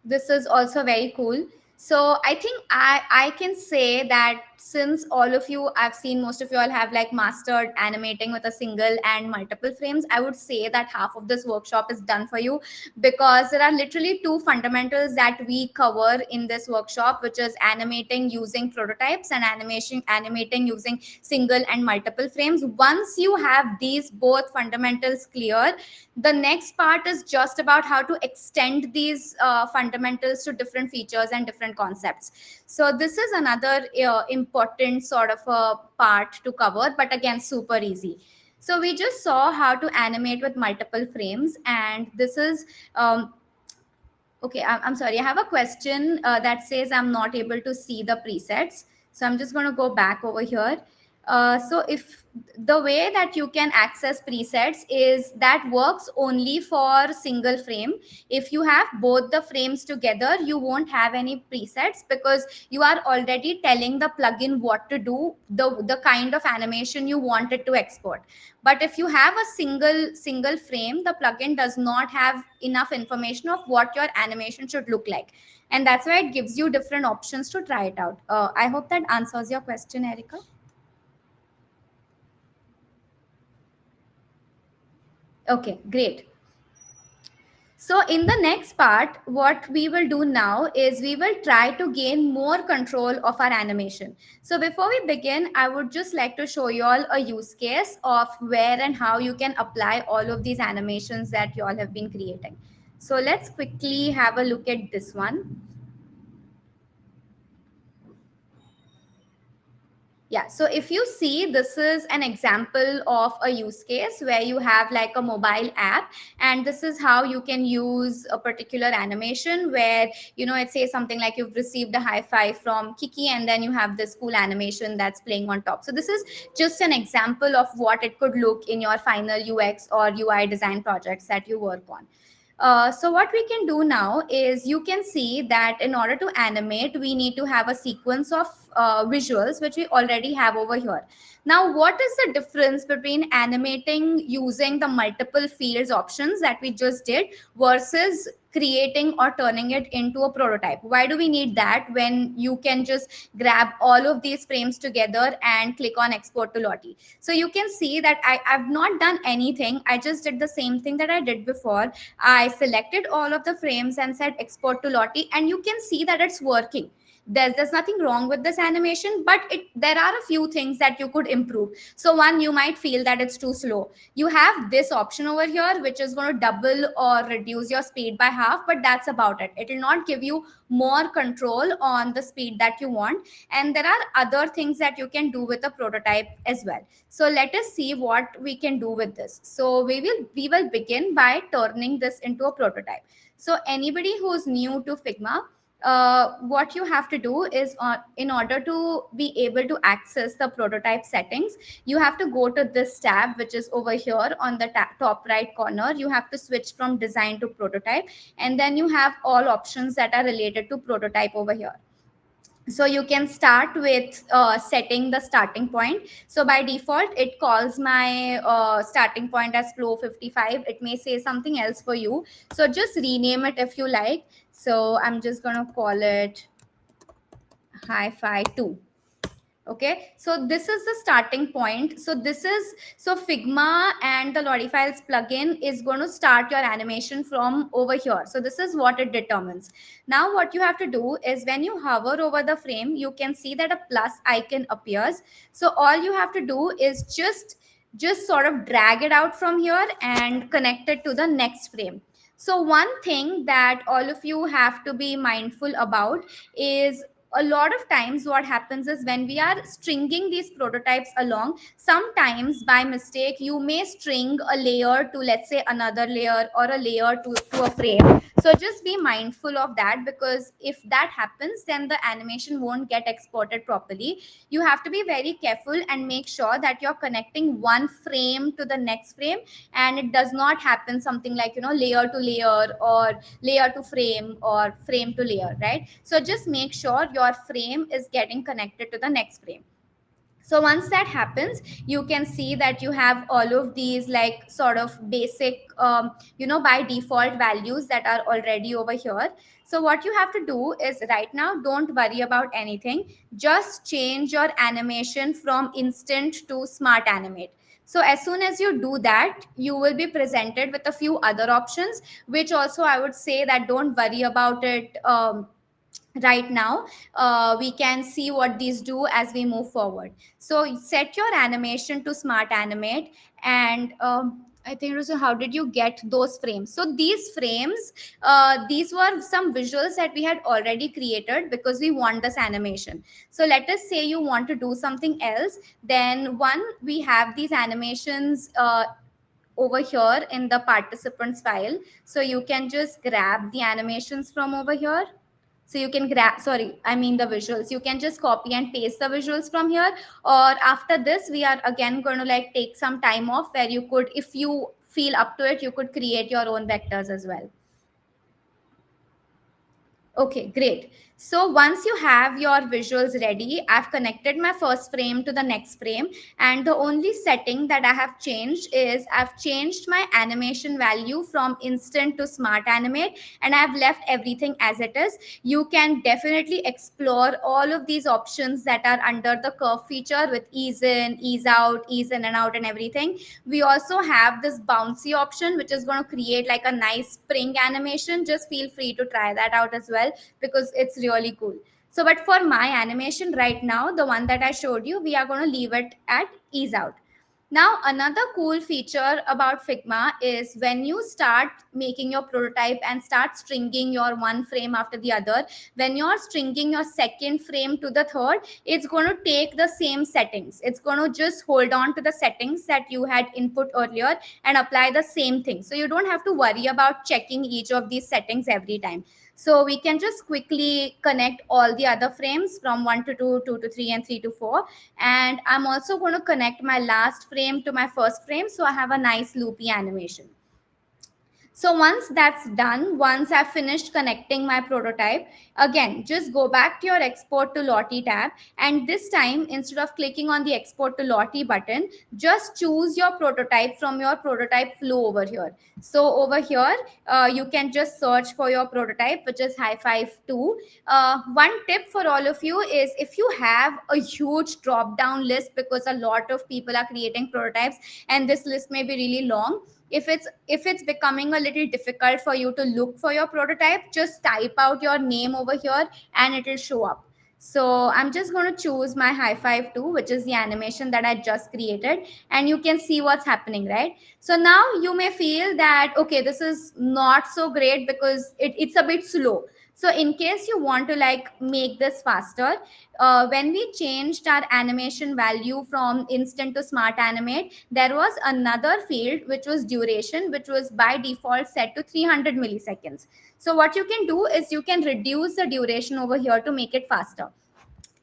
This is also very cool. So I think I can say that since all of you, I've seen most of you all have like mastered animating with a single and multiple frames, I would say that half of this workshop is done for you, because there are literally two fundamentals that we cover in this workshop, which is animating using prototypes and animating using single and multiple frames. Once you have these both fundamentals clear, the next part is just about how to extend these fundamentals to different features and different concepts. So this is another important sort of a part to cover, but again, super easy. So we just saw how to animate with multiple frames, and this is okay. I'm sorry, I have a question that says I'm not able to see the presets, so I'm just going to go back over here. So if the way that you can access presets is that works only for single frame. If you have both the frames together, you won't have any presets, because you are already telling the plugin what to do, the kind of animation you want it to export. But if you have a single frame, the plugin does not have enough information of what your animation should look like, and that's why it gives you different options to try it out. I hope that answers your question, Erica. Okay, great. So in the next part, what we will do now is we will try to gain more control of our animation. So before we begin, I would just like to show you all a use case of where and how you can apply all of these animations that you all have been creating. So let's quickly have a look at this one. Yeah, so if you see, this is an example of a use case where you have like a mobile app, and this is how you can use a particular animation where, it says something like you've received a high five from Kiki, and then you have this cool animation that's playing on top. So this is just an example of what it could look in your final UX or UI design projects that you work on. So what we can do now is, you can see that in order to animate, we need to have a sequence of visuals, which we already have over here. Now, what is the difference between animating using the multiple fields options that we just did versus creating or turning it into a prototype? Why do we need that when you can just grab all of these frames together and click on export to Lottie? So you can see that I've not done anything. I just did the same thing that I did before. I selected all of the frames and said export to Lottie, and you can see that it's working. There's nothing wrong with this animation, but there are a few things that you could improve. So one, you might feel that it's too slow. You have this option over here, which is going to double or reduce your speed by half, but that's about it. It will not give you more control on the speed that you want. And there are other things that you can do with a prototype as well. So let us see what we can do with this. So we will begin by turning this into a prototype. So anybody who's new to Figma, what you have to do is, in order to be able to access the prototype settings, you have to go to this tab, which is over here on the top right corner. You have to switch from design to prototype, and then you have all options that are related to prototype over here. So you can start with setting the starting point. So by default, it calls my starting point as flow 55. It may say something else for you, so just rename it if you like. So I'm just going to call it hi-fi 2. Okay, so this is the starting point. So Figma and the LottieFiles plugin is going to start your animation from over here. So this is what it determines. Now what you have to do is, when you hover over the frame, you can see that a plus icon appears. So all you have to do is just sort of drag it out from here and connect it to the next frame. So one thing that all of you have to be mindful about is, a lot of times what happens is when we are stringing these prototypes along, sometimes by mistake you may string a layer to, let's say, another layer, or a layer to a frame. So just be mindful of that, because if that happens, then the animation won't get exported properly. You have to be very careful and make sure that you're connecting one frame to the next frame, and it does not happen something like, layer to layer, or layer to frame, or frame to layer, right? So just make sure your frame is getting connected to the next frame. So once that happens, you can see that you have all of these like sort of basic by default values that are already over here. So what you have to do is, right now, don't worry about anything, just change your animation from instant to smart animate. So as soon as you do that, you will be presented with a few other options, which also I would say that don't worry about it right now. We can see what these do as we move forward. So set your animation to smart animate, and I think, Rusu, how did you get those frames? So these frames, these were some visuals that we had already created because we want this animation. So let us say you want to do something else. Then one, we have these animations over here in the participants file. So you can just grab the animations from over here. So you can grab, sorry, I mean the visuals. You can just copy and paste the visuals from here. Or after this, we are again going to like take some time off where you could, if you feel up to it, you could create your own vectors as well. Okay, great. So once you have your visuals ready, I've connected my first frame to the next frame. And the only setting that I have changed is I've changed my animation value from instant to smart animate, and I've left everything as it is. You can definitely explore all of these options that are under the curve feature with ease in, ease out, ease in and out and everything. We also have this bouncy option, which is going to create like a nice spring animation. Just feel free to try that out as well, because it's really cool. So but for my animation right now, the one that I showed you, we are going to leave it at ease out. Now, another cool feature about Figma is when you start making your prototype and start stringing your one frame after the other, when you're stringing your second frame to the third, it's going to take the same settings. It's going to just hold on to the settings that you had input earlier and apply the same thing. So you don't have to worry about checking each of these settings every time. So we can just quickly connect all the other frames from 1 to 2, 2 to 3, and 3 to 4. And I'm also going to connect my last frame to my first frame, so I have a nice loopy animation. So once that's done, once I've finished connecting my prototype, again, just go back to your export to Lottie tab. And this time, instead of clicking on the export to Lottie button, just choose your prototype from your prototype flow over here. So over here, you can just search for your prototype, which is High-Five 2. One tip for all of you is, if you have a huge drop down list, because a lot of people are creating prototypes and this list may be really long, if it's becoming a little difficult for you to look for your prototype, just type out your name over here and it will show up. So I'm just going to choose my High-Five 2, which is the animation that I just created, and you can see what's happening, right? So now you may feel that, okay, this is not so great because it's a bit slow. So in case you want to like make this faster, when we changed our animation value from instant to smart animate, there was another field which was duration, which was by default set to 300 milliseconds. So what you can do is you can reduce the duration over here to make it faster.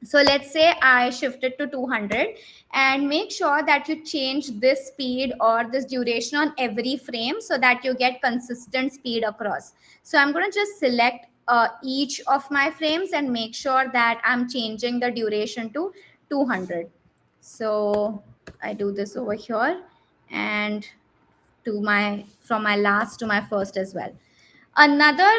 So let's say I shift it to 200, and make sure that you change this speed or this duration on every frame so that you get consistent speed across. So I'm going to just select each of my frames and make sure that I'm changing the duration to 200. So I do this over here, and from my last to my first as well. Another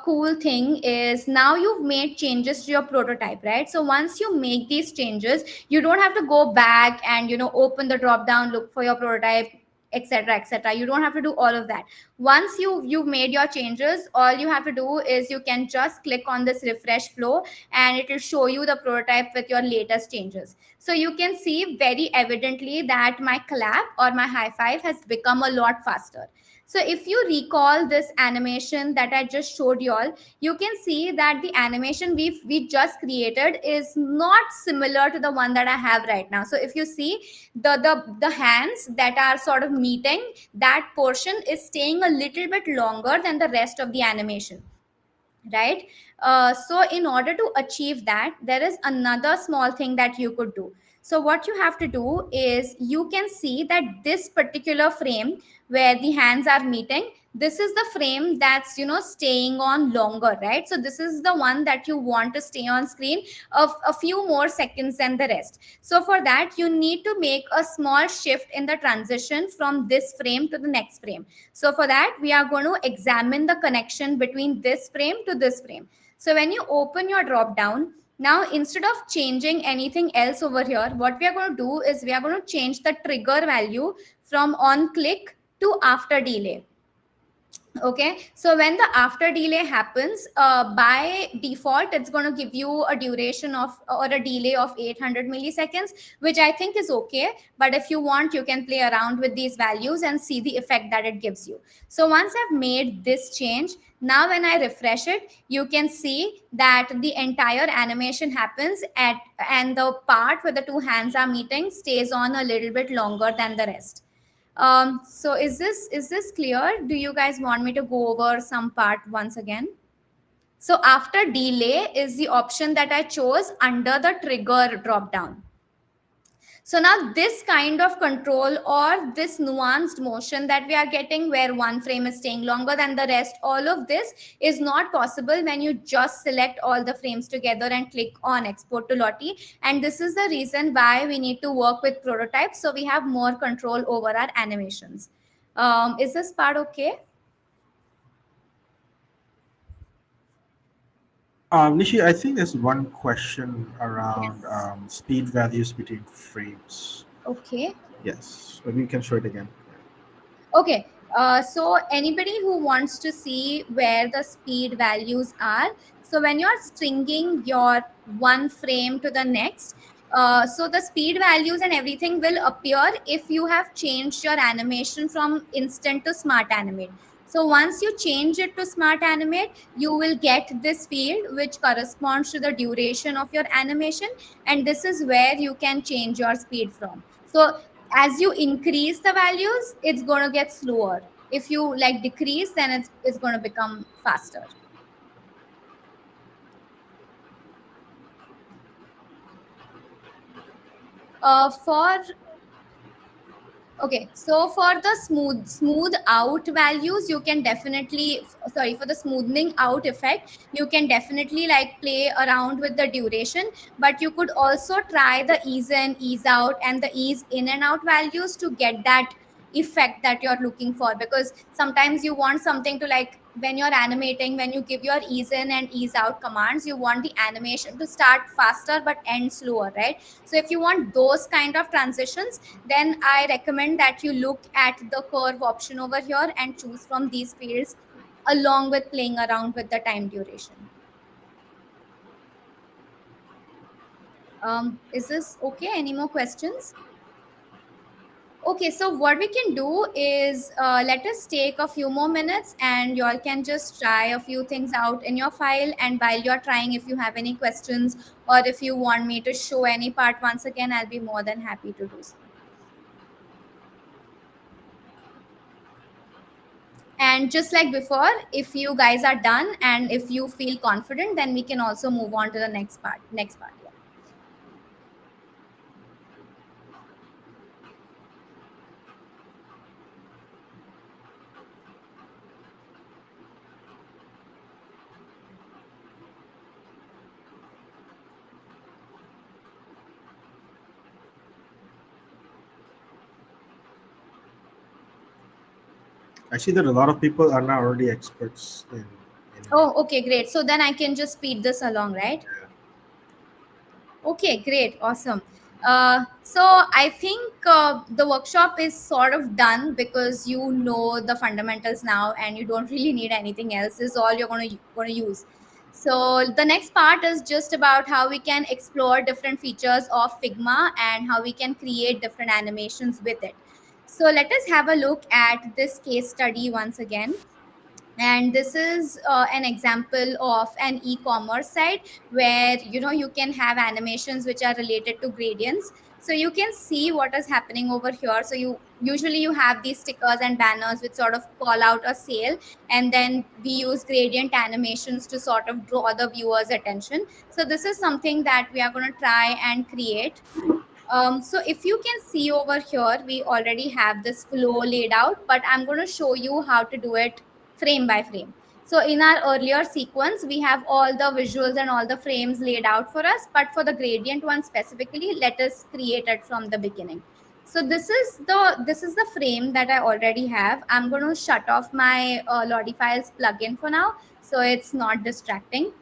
cool thing is, now you've made changes to your prototype, right? So once you make these changes, you don't have to go back and open the drop down, look for your prototype, etc., etc. You don't have to do all of that. Once you've made your changes, all you have to do is you can just click on this refresh flow, and it will show you the prototype with your latest changes. So you can see very evidently that my clap or my high five has become a lot faster. So if you recall this animation that I just showed you all, you can see that the animation we just created is not similar to the one that I have right now. So if you see, the hands that are sort of meeting, that portion is staying a little bit longer than the rest of the animation, right? So in order to achieve that, there is another small thing that you could do. So what you have to do is, you can see that this particular frame where the hands are meeting, this is the frame that's, staying on longer, right? So this is the one that you want to stay on screen of a few more seconds than the rest. So for that, you need to make a small shift in the transition from this frame to the next frame. So for that, we are going to examine the connection between this frame to this frame. So when you open your drop down, now instead of changing anything else over here, what we are going to do is we are going to change the trigger value from on click to after delay. Okay, so when the after delay happens, by default it's going to give you a duration of, or a delay of 800 milliseconds, which I think is okay. But if you want, you can play around with these values and see the effect that it gives you. So once I've made this change, now when I refresh it, you can see that the entire animation happens at, and the part where the two hands are meeting stays on a little bit longer than the rest. So is this clear? Do you guys want me to go over some part once again? So after delay is the option that I chose under the trigger drop down. So now this kind of control, or this nuanced motion that we are getting, where one frame is staying longer than the rest, all of this is not possible when you just select all the frames together and click on export to Lottie. And this is the reason why we need to work with prototypes, so we have more control over our animations. Is this part okay? Nishi, I think there's one question around Yes. speed values between frames. Okay. Yes, maybe you can show it again. Okay, so anybody who wants to see where the speed values are, so when you're stringing your one frame to the next, so the speed values and everything will appear if you have changed your animation from instant to smart animate. So once you change it to smart animate, you will get this field which corresponds to the duration of your animation, and this is where you can change your speed from. So as you increase the values, it's going to get slower. If you like decrease, then it's going to become faster. For Okay, so for the smooth out values, you can definitely, sorry, for the smoothing out effect, you can definitely like play around with the duration, but you could also try the ease in, ease out, and the ease in and out values to get that effect that you're looking for. Because sometimes you want something to, like, when you're animating, when you give your ease in and ease out commands, you want the animation to start faster but end slower, right? So if you want those kind of transitions, then I recommend that you look at the curve option over here and choose from these fields, along with playing around with the time duration. Is this okay? Any more questions? Okay, so what we can do is, let us take a few more minutes, and you all can just try a few things out in your file. And while you're trying, if you have any questions, or if you want me to show any part once again, I'll be more than happy to do so. And just like before, if you guys are done and if you feel confident, then we can also move on to the next part. Yeah. I see that a lot of people are now already experts in Oh, okay, great. So then I can just speed this along, right? Okay, great. Awesome. So I think the workshop is sort of done because you know the fundamentals now, and you don't really need anything else. This is all you're going to use. So the next part is just about how we can explore different features of Figma and how we can create different animations with it. So let us have a look at this case study once again. And this is an example of an e-commerce site where you can have animations which are related to gradients. So you can see what is happening over here. So you have these stickers and banners which sort of call out a sale, and then we use gradient animations to sort of draw the viewer's attention. So this is something that we are going to try and create. So if you can see over here, we already have this flow laid out, but I'm going to show you how to do it frame by frame. So in our earlier sequence, we have all the visuals and all the frames laid out for us, but for the gradient one specifically, let us create it from the beginning. So this is the frame that I already have. I'm going to shut off my LottieFiles plugin for now, so it's not distracting.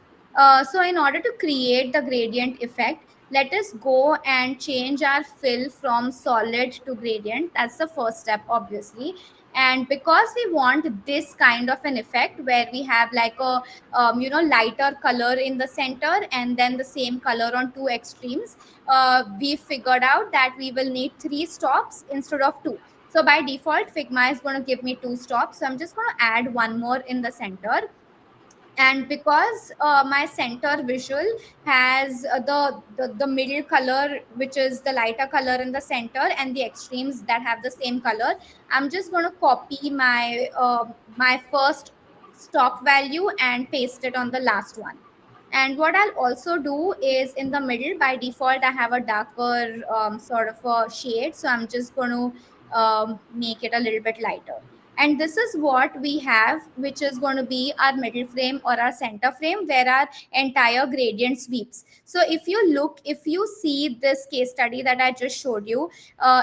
So in order to create the gradient effect, let us go and change our fill from solid to gradient. That's the first step, obviously. And because we want this kind of an effect where we have like a lighter color in the center and then the same color on two extremes, we figured out that we will need 3 stops instead of 2. So by default, Figma is going to give me 2 stops, so I'm just going to add one more in the center. And because my center visual has the middle color, which is the lighter color in the center, and the extremes that have the same color, I'm just going to copy my first stock value and paste it on the last one. And what I'll also do is in the middle, by default I have a darker sort of a shade, so I'm just going to make it a little bit lighter. And this is what we have, which is going to be our middle frame or our center frame where our entire gradient sweeps. So if you see this case study that I just showed you,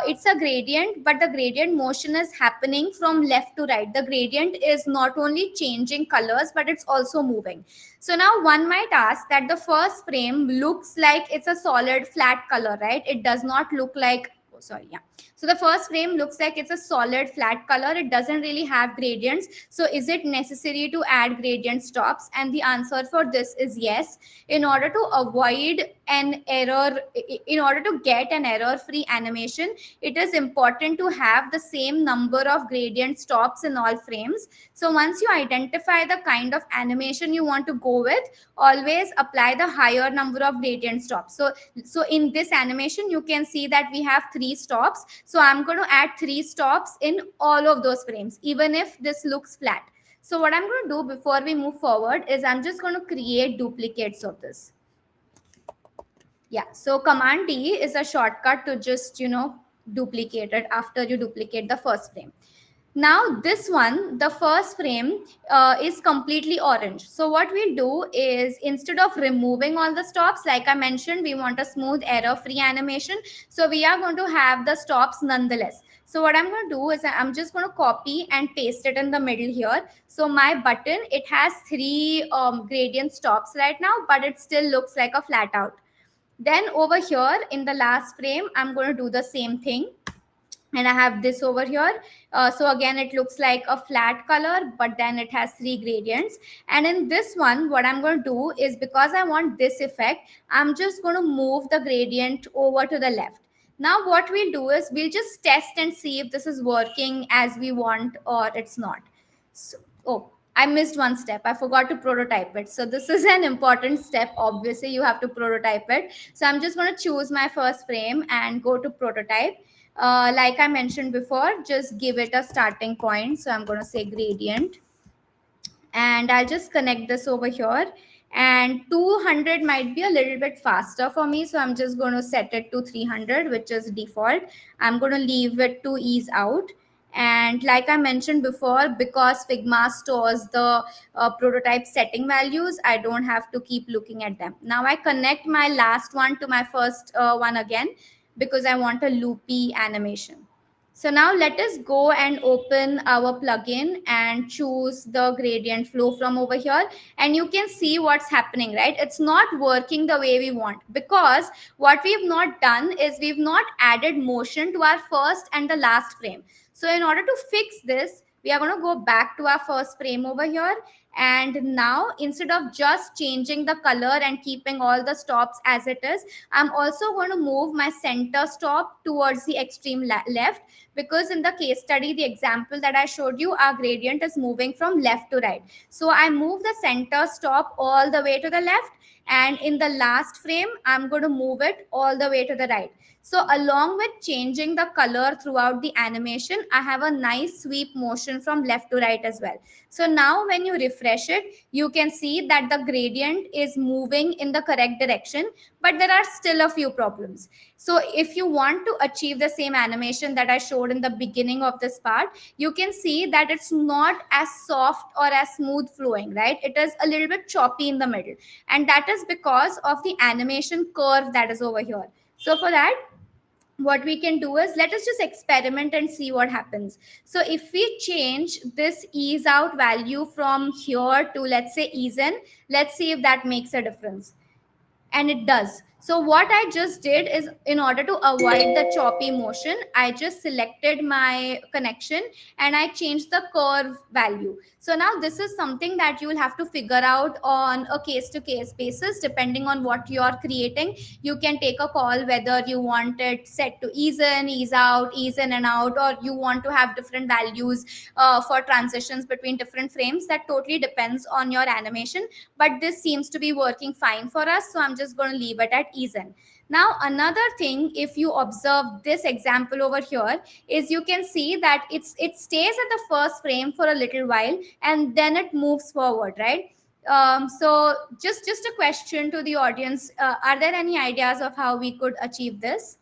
it's a gradient, but the gradient motion is happening from left to right. The gradient is not only changing colors, but it's also moving. So now one might ask that the first frame looks like it's a solid flat color, right? It does not look like, oh, sorry, yeah. So the first frame looks like it's a solid flat color. It doesn't really have gradients. So is it necessary to add gradient stops? And the answer for this is yes. In order to avoid an error, in order to get an error-free animation, it is important to have the same number of gradient stops in all frames. So once you identify the kind of animation you want to go with, always apply the higher number of gradient stops. So in this animation, you can see that we have 3 stops. So I'm going to add 3 stops in all of those frames, even if this looks flat. So what I'm going to do before we move forward is I'm just going to create duplicates of this. Yeah, so Command D is a shortcut to just, duplicate it after you duplicate the first frame. Now this one, the first frame is completely orange. So what we'll do is, instead of removing all the stops, like I mentioned, we want a smooth error-free animation. So we are going to have the stops nonetheless. So what I'm going to do is I'm just going to copy and paste it in the middle here. So my button, it has 3 gradient stops right now, but it still looks like a flat out. Then over here in the last frame, I'm going to do the same thing. And I have this over here. So again, it looks like a flat color, but then it has 3 gradients. And in this one, what I'm going to do is, because I want this effect, I'm just going to move the gradient over to the left. Now what we'll do is we'll just test and see if this is working as we want or it's not. So, oh, I missed one step. I forgot to prototype it. So this is an important step. Obviously, you have to prototype it. So I'm just going to choose my first frame and go to prototype. Like I mentioned before, just give it a starting point. So I'm going to say gradient, and I'll just connect this over here. And 200 might be a little bit faster for me, so I'm just going to set it to 300, which is default. I'm going to leave it to ease out. And like I mentioned before, because Figma stores the prototype setting values, I don't have to keep looking at them. Now I connect my last one to my first one again, because I want a loopy animation. So now let us go and open our plugin and choose the gradient flow from over here. And you can see what's happening, right? It's not working the way we want, because what we've not done is we've not added motion to our first and the last frame. So in order to fix this, we are going to go back to our first frame over here. And now instead of just changing the color and keeping all the stops as it is, I'm also going to move my center stop towards the extreme left, because in the case study, the example that I showed you, our gradient is moving from left to right. So I move the center stop all the way to the left, and in the last frame I'm going to move it all the way to the right. So along with changing the color throughout the animation, I have a nice sweep motion from left to right as well. So now when you refresh it, you can see that the gradient is moving in the correct direction, but there are still a few problems. So if you want to achieve the same animation that I showed in the beginning of this part, you can see that it's not as soft or as smooth flowing, right? It is a little bit choppy in the middle. And that is because of the animation curve that is over here. So for that, what we can do is, let us just experiment and see what happens. So if we change this ease out value from here to, let's say, ease in, let's see if that makes a difference. And it does. So what I just did is, in order to avoid the choppy motion, I just selected my connection and I changed the curve value. So now this is something that you will have to figure out on a case to case basis, depending on what you are creating. You can take a call whether you want it set to ease in, ease out, ease in and out, or you want to have different values for transitions between different frames. That totally depends on your animation, but this seems to be working fine for us, so I'm just going to leave it at ease in. Now another thing, if you observe this example over here, is you can see that it stays at the first frame for a little while and then it moves forward, right? So just a question to the audience, are there any ideas of how we could achieve this?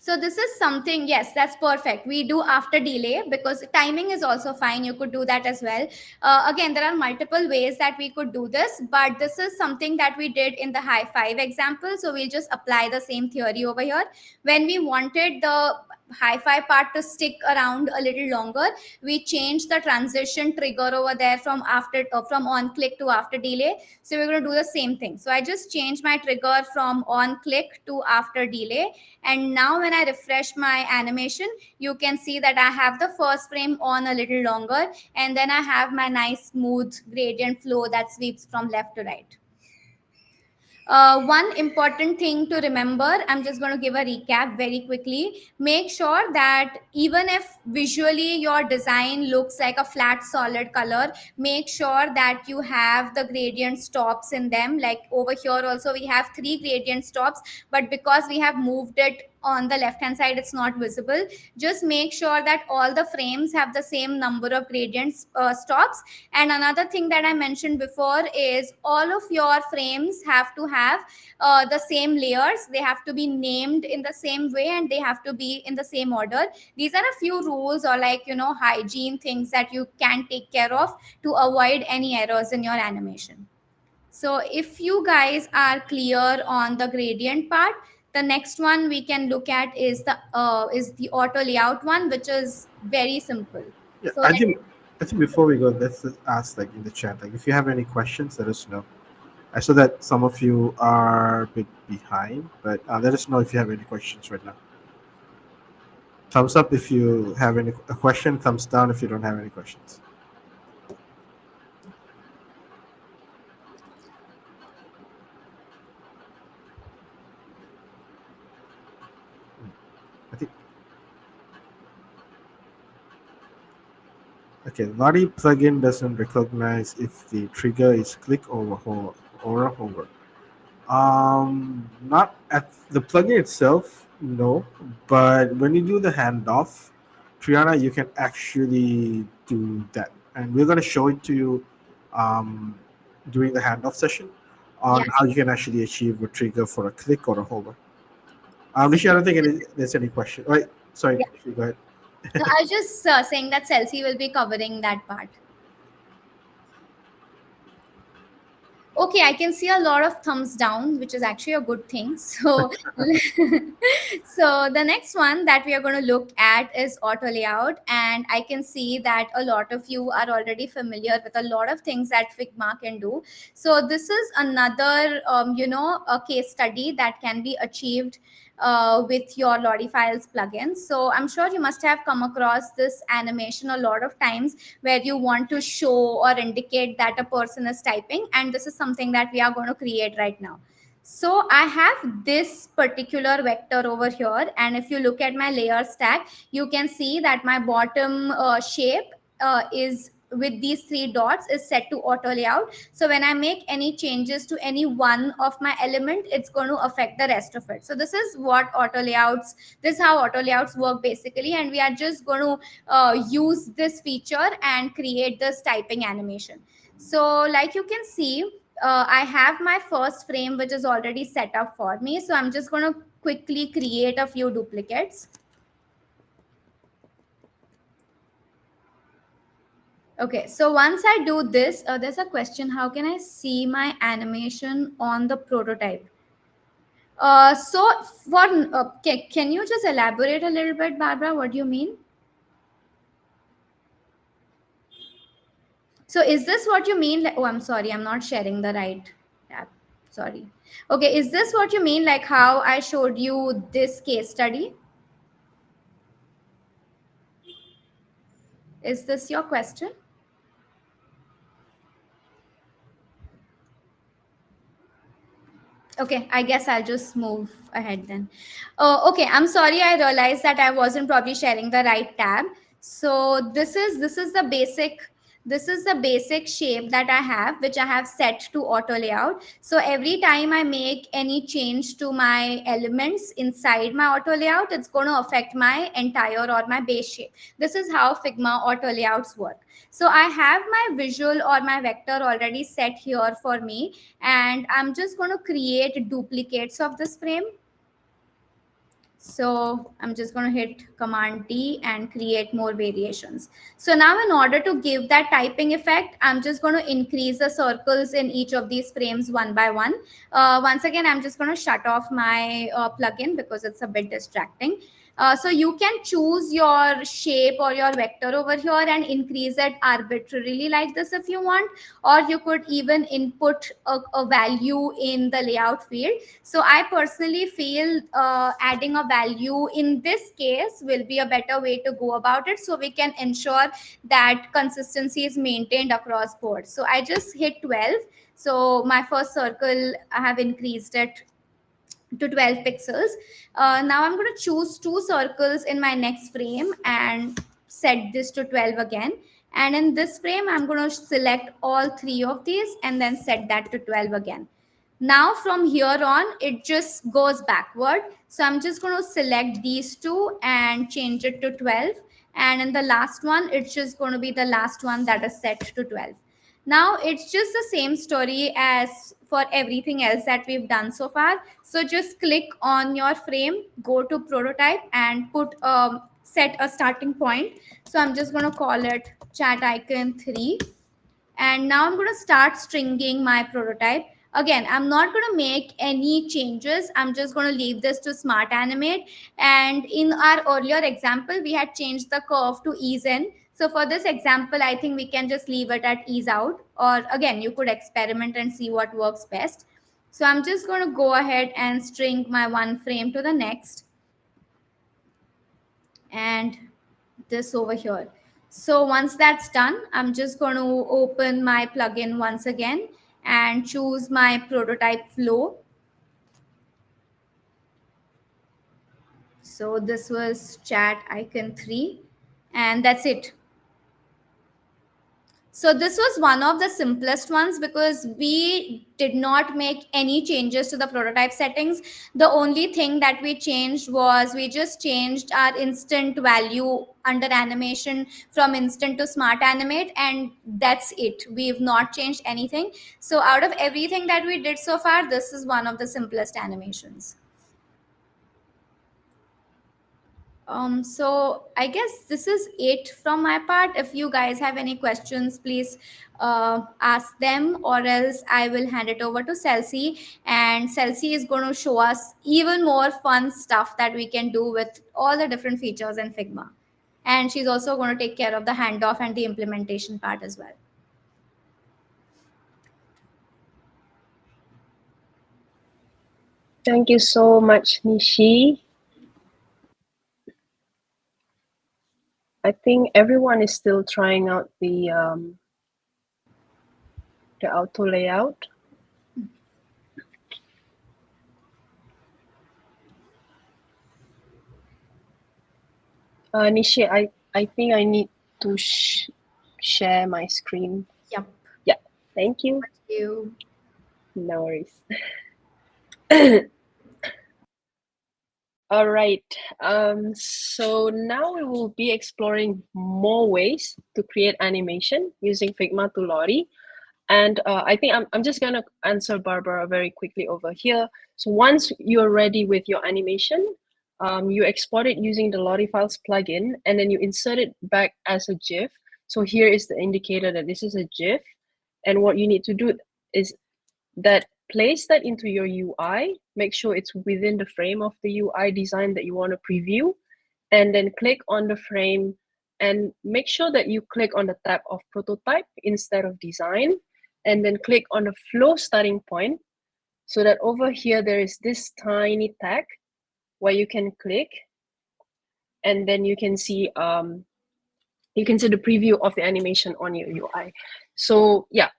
So this is something, yes, that's perfect. We do after delay, because timing is also fine. You could do that as well. Again, there are multiple ways that we could do this, but this is something that we did in the high five example. So we'll just apply the same theory over here. When we wanted the high five part to stick around a little longer, we changed the transition trigger over there from from on click to after delay. So we're going to do the same thing. So I just changed my trigger from on click to after delay, and now when I refresh my animation, you can see that I have the first frame on a little longer, and then I have my nice smooth gradient flow that sweeps from left to right. One important thing to remember, I'm just going to give a recap very quickly. Make sure that even if visually your design looks like a flat solid color, make sure that you have the gradient stops in them. Like over here also we have 3 gradient stops, but because we have moved it on the left hand side, it's not visible. Just make sure that all the frames have the same number of gradient stops. And another thing that I mentioned before is, all of your frames have to have the same layers. They have to be named in the same way, and they have to be in the same order. These are a few rules, or like, hygiene things that you can take care of to avoid any errors in your animation. So if you guys are clear on the gradient part, the next one we can look at is the auto layout one, which is very simple. Yeah, So I think before we go, let's just ask like in the chat, like if you have any questions, let us know. I saw that some of you are a bit behind, but let us know if you have any questions right now. Thumbs up if you have a question. Thumbs down if you don't have any questions. I think. Okay, Lottie plugin doesn't recognize if the trigger is click or a hover. Not at the plugin itself, no. But when you do the handoff, Triana, you can actually do that, and we're gonna show it to you during the handoff session on yeah. how you can actually achieve a trigger for a click or a hover. Rishi, I don't think there's any question. Right? Sorry, Yeah. go ahead. No, I was just saying that Chelsea will be covering that part. Okay, I can see a lot of thumbs down, which is actually a good thing. So, so the next one that we are going to look at is auto layout, and I can see that a lot of you are already familiar with a lot of things that Figma can do. So this is another, a case study that can be achieved with your LottieFiles plugin. So I'm sure you must have come across this animation a lot of times where you want to show or indicate that a person is typing, and this is something that we are going to create right now. So I have this particular vector over here, and if you look at my layer stack, you can see that my bottom shape is with these three dots is set to auto layout. So when I make any changes to any one of my element, it's going to affect the rest of it. So this is what auto layouts, this is how auto layouts work basically, and we are just going to use this feature and create this typing animation. So like you can see, I have my first frame which is already set up for me. So I'm just going to quickly create a few duplicates. Okay, so once I do this, there's a question, how can I see my animation on the prototype? So for can you just elaborate a little bit, Barbara? What do you mean? So is this what you mean? Like, oh, I'm sorry, I'm not sharing the right tab. Sorry. Okay, is this what you mean? Like how I showed you this case study? Is this your question? Okay, I guess I'll just move ahead then. Okay, I'm sorry, I realized that I wasn't probably sharing the right tab. So this is the basic, this is the basic shape that I have, which I have set to auto layout. So every time I make any change to my elements inside my auto layout, it's going to affect my entire or my base shape. This is how Figma auto layouts work. So I have my visual or my vector already set here for me, and I'm just going to create duplicates of this frame. So I'm just going to hit Command D and create more variations. So now in order to give that typing effect, I'm just going to increase the circles in each of these frames one by one. Once again, I'm just going to shut off my plugin because it's a bit distracting. So you can choose your shape or your vector over here and increase it arbitrarily like this if you want, or you could even input a value in the layout field. So I personally feel adding a value in this case will be a better way to go about it, so we can ensure that consistency is maintained across board. So I just hit 12. So my first circle, I have increased it to 12 pixels. Now I'm going to choose two circles in my next frame and set this to 12 again. And in this frame, I'm going to select all three of these and then set that to 12 again. Now from here on, it just goes backward. So I'm just going to select these two and change it to 12. And in the last one, it's just going to be the last one that is set to 12. Now it's just the same story as for everything else that we've done so far. So just click on your frame, go to prototype and set a starting point. So I'm just going to call it chat icon 3. And now I'm going to start stringing my prototype. Again, I'm not going to make any changes. I'm just going to leave this to smart animate. And in our earlier example, we had changed the curve to ease in. So for this example, I think we can just leave it at ease out. Or again, you could experiment and see what works best. So I'm just going to go ahead and string my one frame to the next. And this over here. So once that's done, I'm just going to open my plugin once again and choose my prototype flow. So this was chat icon 3, and that's it. So this was one of the simplest ones because we did not make any changes to the prototype settings. The only thing that we changed was we just changed our instant value under animation from instant to smart animate, and that's it. We've not changed anything. So out of everything that we did so far, this is one of the simplest animations. So I guess this is it from my part. If you guys have any questions, please ask them, or else I will hand it over to Celsi, and Celsi is going to show us even more fun stuff that we can do with all the different features in Figma. And she's also going to take care of the handoff and the implementation part as well. Thank you so much, Nishi. I think everyone is still trying out the auto layout. Nishi, I think I need to share my screen. Yep. Yeah, thank you. Thank you. No worries. All right, so now we will be exploring more ways to create animation using Figma to Lottie. And I think I'm just gonna answer Barbara very quickly over here. So once you're ready with your animation, you export it using the LottieFiles plugin, and then you insert it back as a GIF. So here is the indicator that this is a GIF. And what you need to do is that place that into your UI, make sure it's within the frame of the UI design that you want to preview, and then click on the frame and make sure that you click on the tab of prototype instead of design, and then click on the flow starting point, so that over here there is this tiny tag where you can click, and then you can see the preview of the animation on your UI. So yeah,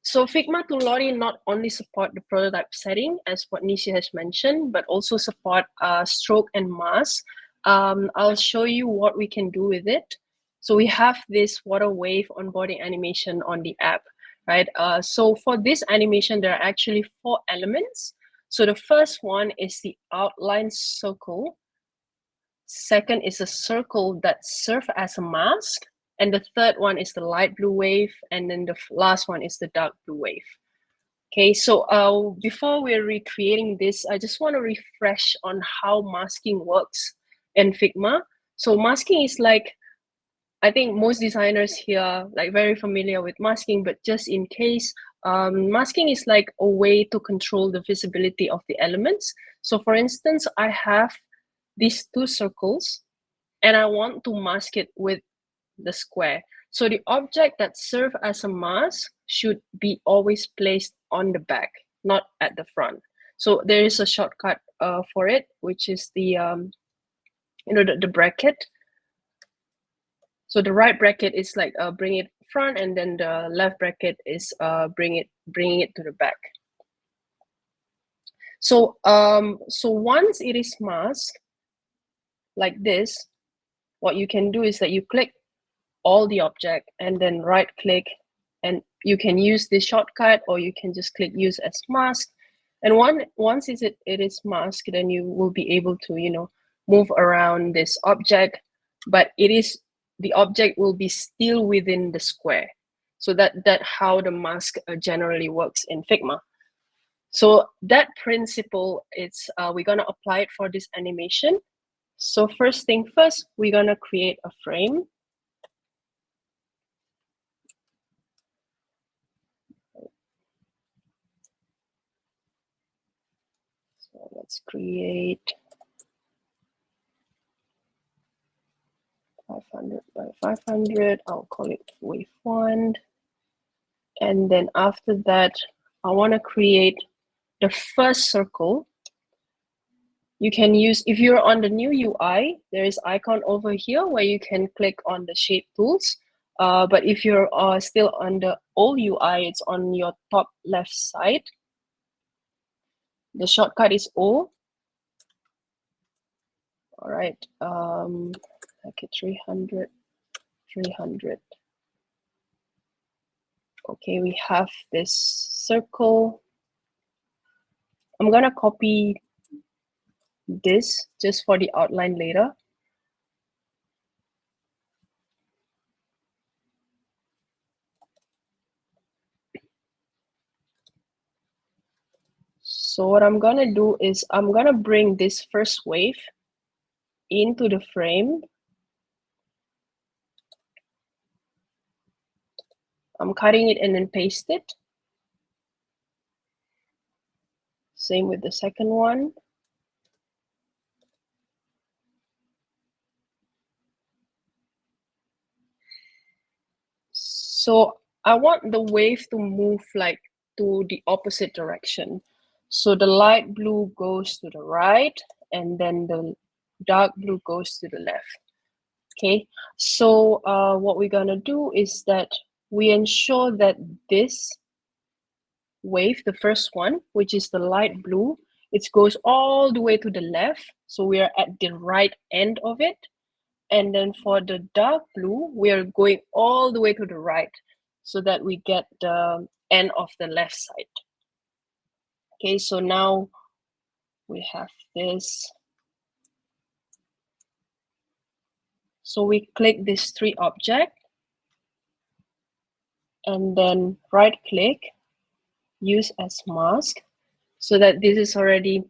so Figma to Lottie not only support the prototype setting, as what Nishi has mentioned, but also support stroke and mask. I'll show you what we can do with it. So we have this water wave onboarding animation on the app, right? So for this animation, there are actually 4 elements. So the first one is the outline circle. Second is a circle that serves as a mask. And the third one is the light blue wave. And then the last one is the dark blue wave. Okay, so before we're recreating this, I just want to refresh on how masking works in Figma. So masking is like, I think most designers here are like very familiar with masking, but just in case, masking is like a way to control the visibility of the elements. So for instance, I have these 2 circles and I want to mask it with the square. So the object that serves as a mask should be always placed on the back, not at the front. So there is a shortcut for it, which is the the bracket. So the right bracket is like bring it front, and then the left bracket is bringing it to the back. So so once it is masked like this, what you can do is that you click all the object and then right click, and you can use this shortcut, or you can just click use as mask. And once it is masked, then you will be able to move around this object, but the object will be still within the square. So that how the mask generally works in Figma. So that principle, it's we're gonna apply it for this animation. So first thing first, we're gonna create a frame. So let's create 500 by 500. I'll call it wave 1. And then after that, I want to create the first circle. You can use, if you're on the new UI, there is icon over here where you can click on the shape tools. But if you're still on the old UI, it's on your top left side. The shortcut is O. All right, like 300, 300. Okay, we have this circle. I'm gonna copy this just for the outline later. So what I'm gonna do is I'm gonna bring this first wave into the frame. I'm cutting it and then paste it. Same with the second one. So I want the wave to move like to the opposite direction. So the light blue goes to the right and then the dark blue goes to the left. Okay, so what we're gonna do is that we ensure that this wave, the first one, which is the light blue, it goes all the way to the left. So we are at the right end of it. And then for the dark blue, we are going all the way to the right so that we get the end of the left side. Okay, so now we have this. So we click these three objects and then right click, use as mask, so that this is already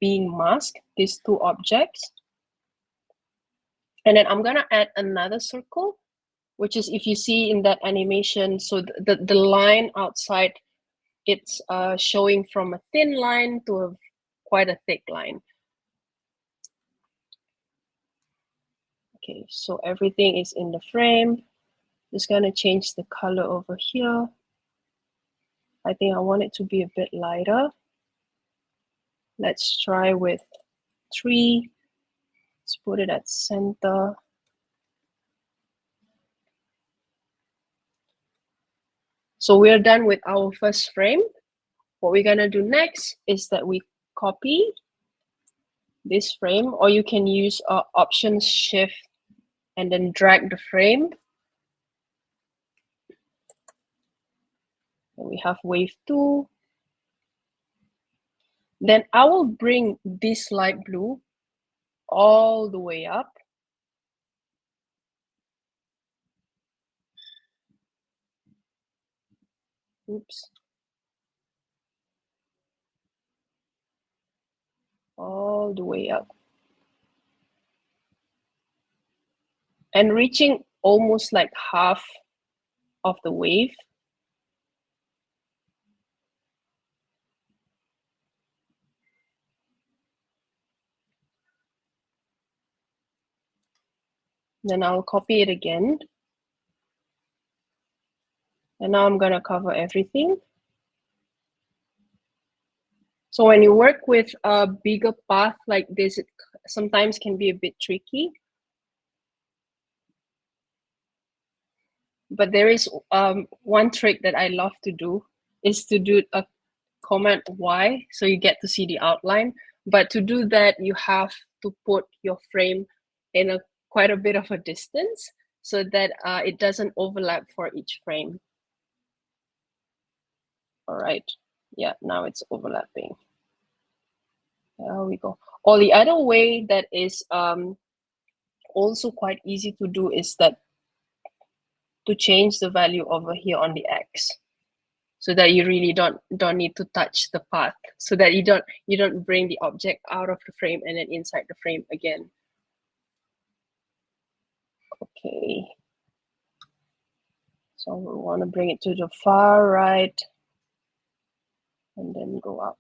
being masked, these two objects. And then I'm gonna add another circle, which is if you see in that animation, so the line outside, it's showing from a thin line to quite a thick line. Okay, so everything is in the frame. Just gonna change the color over here. I think I want it to be a bit lighter. Let's try with 3. Let's put it at center. So we're done with our first frame. What we're gonna do next is that we copy this frame, or you can use Option Shift and then drag the frame. And we have wave 2. Then I will bring this light blue all the way up. Oops. All the way up. And reaching almost like half of the wave. Then I'll copy it again. And now I'm gonna cover everything. So when you work with a bigger path like this, it sometimes can be a bit tricky. But there is one trick that I love to do is to do a Command Y, so you get to see the outline. But to do that, you have to put your frame in quite a bit of a distance so that it doesn't overlap for each frame. All right, yeah, now it's overlapping. There we go. Or the other way that is also quite easy to do is that to change the value over here on the X, so that you really don't need to touch the path, so that you don't bring the object out of the frame and then inside the frame again. Okay. So we want to bring it to the far right and then go up.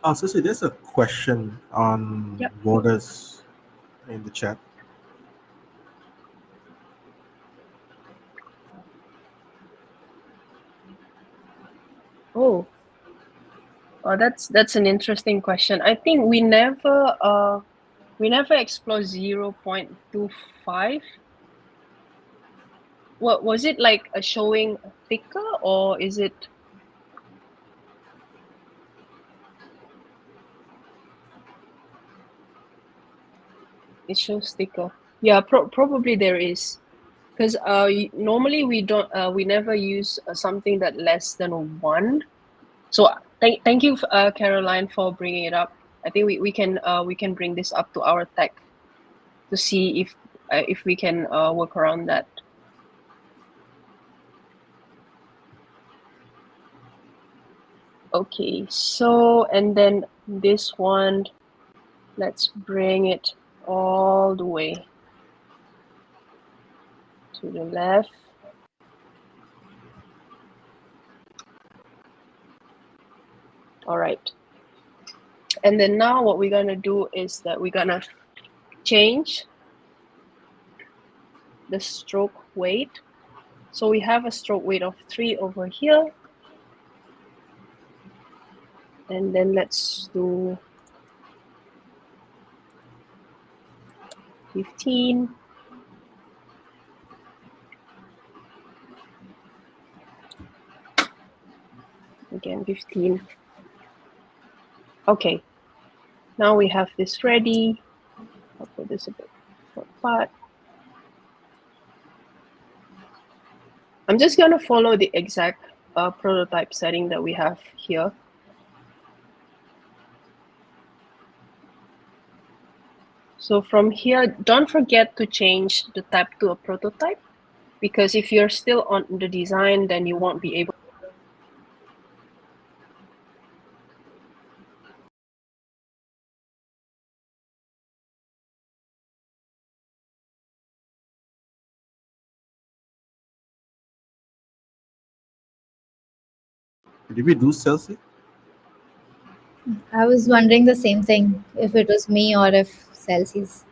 Oh, so there's a question on borders in the chat. Oh, that's an interesting question. I think we never explore 0.25. What was it, like a showing thicker, or is it? It shows thicker. Yeah, probably there is, because normally we don't we never use something that less than 1. So thank you, Caroline, for bringing it up. I think we can bring this up to our tech to see if we can work around that. Okay, so and then this one, let's bring it all the way to the left. All right. And then now what we're gonna do is that we're gonna change the stroke weight. So we have a stroke weight of 3 over here. And then let's do 15. Again, 15. Okay, now we have this ready. I'll put this a bit apart. I'm just gonna follow the exact prototype setting that we have here. So from here, don't forget to change the tab to a prototype, because if you're still on the design, then you won't be able. Did we do Chelsea? I was wondering the same thing, if it was me or if Celsius.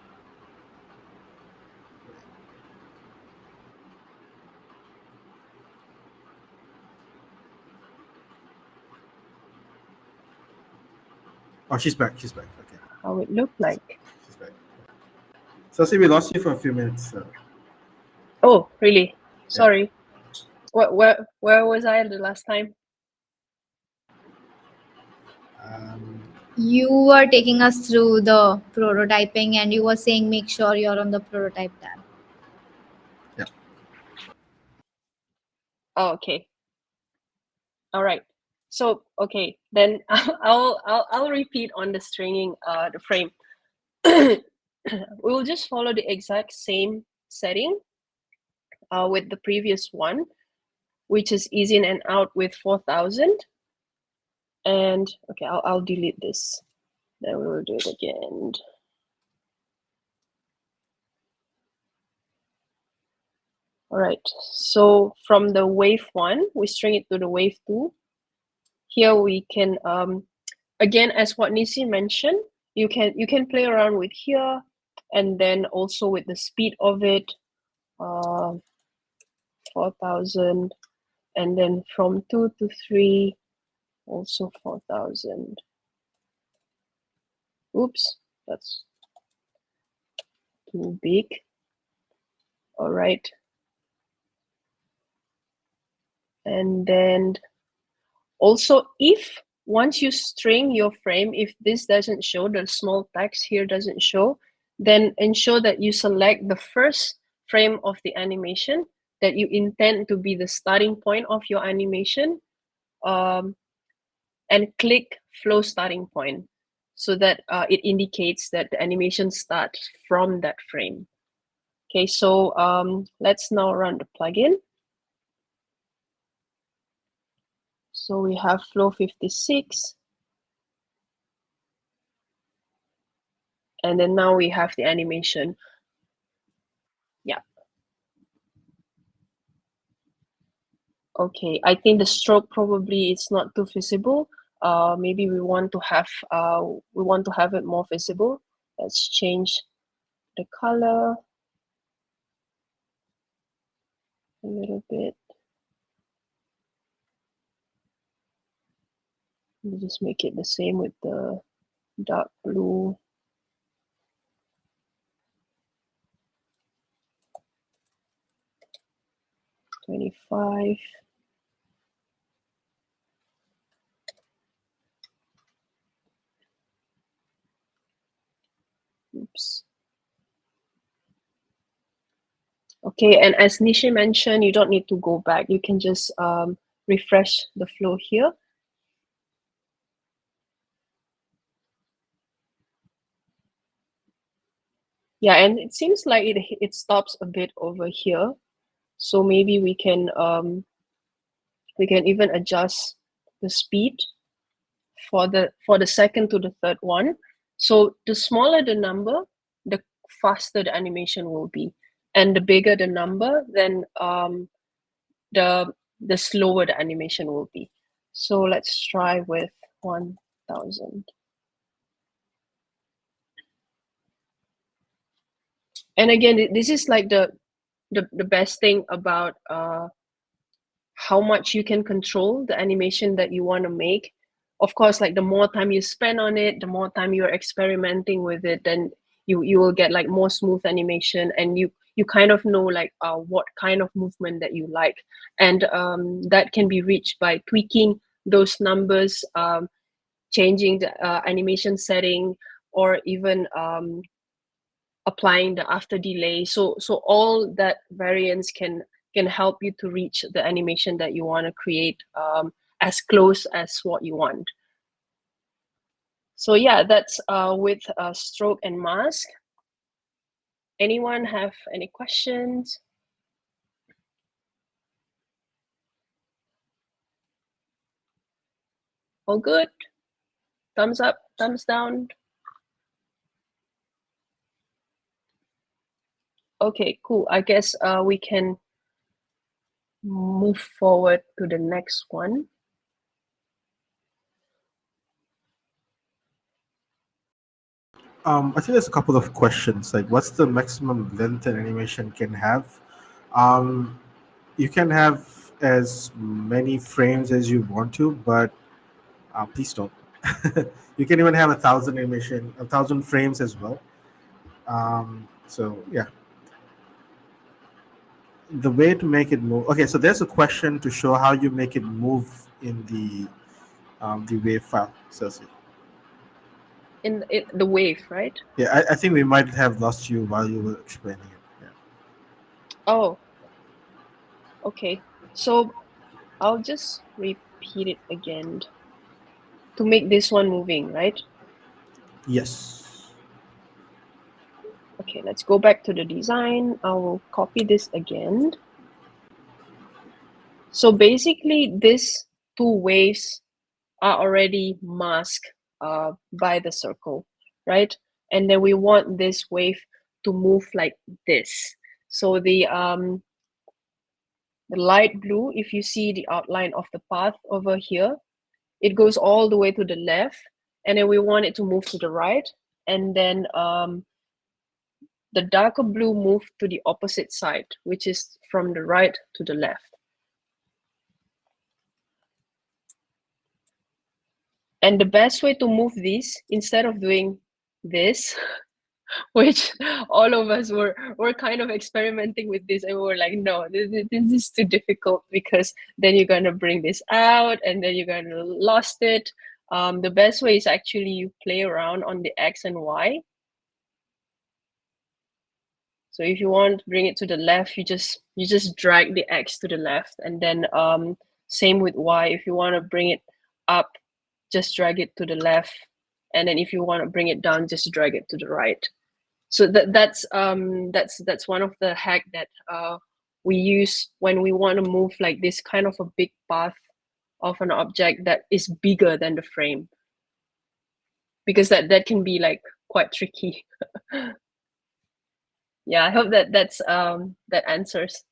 Oh, she's back. She's back. Okay, How it looked like. she's back. Chelsea, we lost you for a few minutes. So. Oh, really? Sorry. Where was I the last time? You were taking us through the prototyping and you were saying make sure you're on the prototype tab. Oh, okay. All right. So okay, then I'll repeat on the stringing the frame. We will just follow the exact same setting with the previous one, which is ease in and out with 4,000. And okay, I'll delete this. Then we will do it again. All right, so from the wave 1, we string it to the wave 2. Here we can, again, as what Nisi mentioned, you can play around with here, and then also with the speed of it, 4,000, and then from 2 to 3, also 4,000. Oops, that's too big. All right. And then also, if once you string your frame, if this doesn't show, the small text here doesn't show, then ensure that you select the first frame of the animation that you intend to be the starting point of your animation, and click flow starting point, so that it indicates that the animation starts from that frame. Okay, so let's now run the plugin. So we have flow 56. And then now we have the animation. Yeah. Okay, I think the stroke probably is not too visible. Maybe we want to have it more visible. Let's change the color a little bit. We'll just make it the same with the dark blue. $25. Oops. Okay, and as Nishi mentioned, you don't need to go back. You can just refresh the flow here. Yeah, and it seems like it stops a bit over here. So maybe we can even adjust the speed for the second to the third one. So the smaller the number, the faster the animation will be. And the bigger the number, then the slower the animation will be. So let's try with 1000. And again, this is like the best thing about how much you can control the animation that you want to make. Of course, like the more time you spend on it, the more time you're experimenting with it, then you will get like more smooth animation, and you kind of know like what kind of movement that you like, and that can be reached by tweaking those numbers, changing the animation setting, or even applying the after delay. So all that variance can help you to reach the animation that you want to create as close as what you want. So yeah, that's with stroke and mask. Anyone have any questions? All good? Thumbs up, thumbs down? Okay, cool. I guess we can move forward to the next one. I think there's a couple of questions, like what's the maximum length an animation can have? You can have as many frames as you want to, but please don't. You can even have 1,000 frames as well. So yeah, the way to make it move. Okay, so there's a question to show how you make it move in the wave file. So In the wave, right? yeah, I think we might have lost you while you were explaining it. Yeah. Oh, okay. So I'll just repeat it again to make this one moving, right? Yes. Okay, let's go back to the design. I will copy this again. So basically, these two waves are already masked by the circle, right? And then we want this wave to move like this. So the light blue, if you see the outline of the path over here, it goes all the way to the left, and then we want it to move to the right, and then the darker blue move to the opposite side, which is from the right to the left. And the best way to move these, instead of doing this, which all of us were kind of experimenting with this, and we were like, no, this is too difficult, because then you're gonna bring this out and then you're gonna lost it. The best way is actually you play around on the X and Y. So if you want to bring it to the left, you just drag the X to the left, and then same with Y. If you want to bring it up, just drag it to the left, and then if you want to bring it down, just drag it to the right. So that's one of the hack that we use when we want to move like this kind of a big path of an object that is bigger than the frame, because that can be like quite tricky. Yeah, I hope that answers.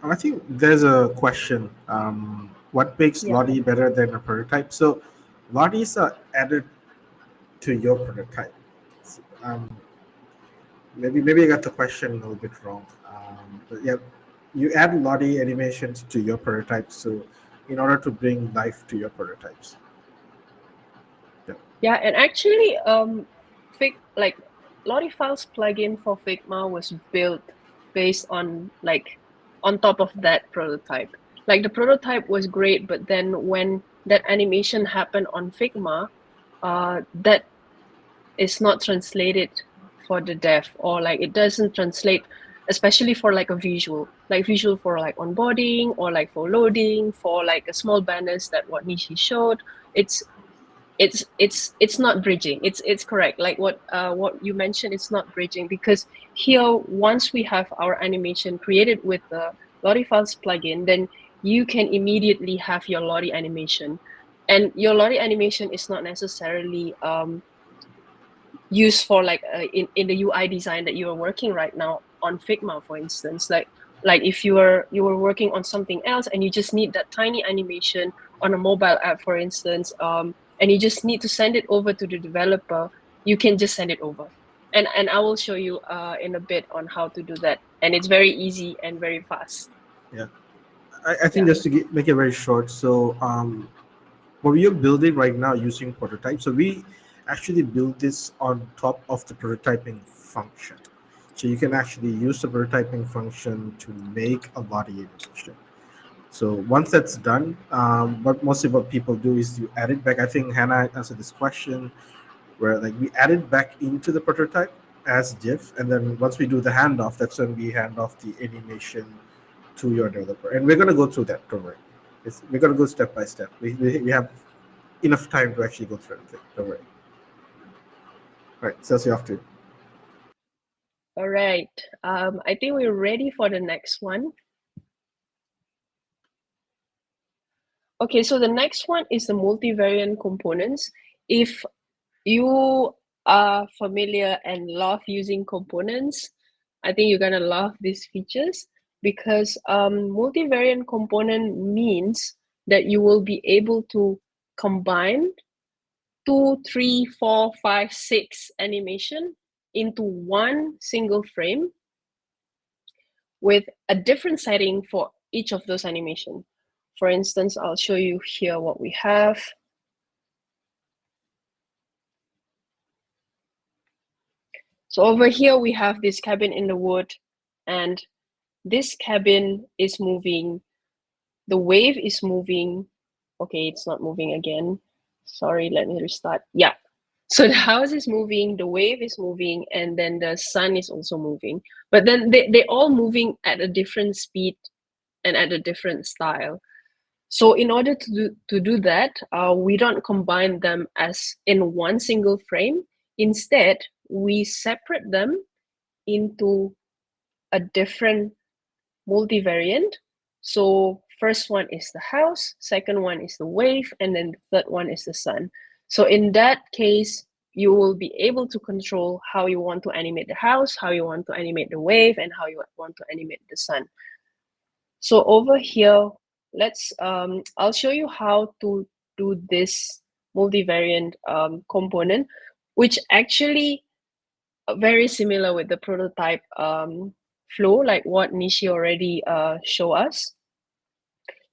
I think there's a question. What makes Yeah. Lottie better than a prototype? So, Lotties are added to your prototype. Um, maybe I got the question a little bit wrong. But yeah, you add Lottie animations to your prototypes, so in order to bring life to your prototypes. Yeah, and actually, LottieFiles plugin for Figma was built based on on top of that prototype. Like the prototype was great, but then when that animation happened on Figma, that is not translated for the dev, or like it doesn't translate, especially for like a visual for like onboarding, or like for loading, for like a small banners that what Nishi showed. It's not bridging. It's correct. Like what you mentioned, it's not bridging, because here, once we have our animation created with the LottieFiles plugin, then you can immediately have your Lottie animation. And your Lottie animation is not necessarily used for like in the UI design that you are working right now on Figma, for instance. Like if you were working on something else and you just need that tiny animation on a mobile app, for instance, and you just need to send it over to the developer, you can just send it over. And I will show you in a bit on how to do that. And it's very easy and very fast. Yeah, I think Yeah. just to make it very short. So what we are building right now using prototype. So we actually build this on top of the prototyping function. So you can actually use the prototyping function to make a body animation. So once that's done, what people do is you add it back. I think Hannah answered this question where like we add it back into the prototype as GIF, and then once we do the handoff, that's when we hand off the animation to your developer. And we're gonna go through that. Don't worry. We're gonna go step by step. We have enough time to actually go through everything. Don't worry. All right, Celsi off to. All right. I think we're ready for the next one. Okay, so the next one is the multivariant components. If you are familiar and love using components, I think you're gonna love these features because multivariant component means that you will be able to combine 2, 3, 4, 5, 6 animation into one single frame with a different setting for each of those animation. For instance, I'll show you here what we have. So over here, we have this cabin in the wood, and this cabin is moving. The wave is moving. Okay, it's not moving again. Sorry, let me restart. Yeah. So the house is moving, the wave is moving, and then the sun is also moving. But then they're all moving at a different speed and at a different style. So in order to do that, we don't combine them as in one single frame. Instead, we separate them into a different multivariant. So first one is the house, second one is the wave, and then the third one is the sun. So in that case, you will be able to control how you want to animate the house, how you want to animate the wave, and how you want to animate the sun. So over here, I'll show you how to do this multivariant component, which actually very similar with the prototype flow, like what Nishi already show us.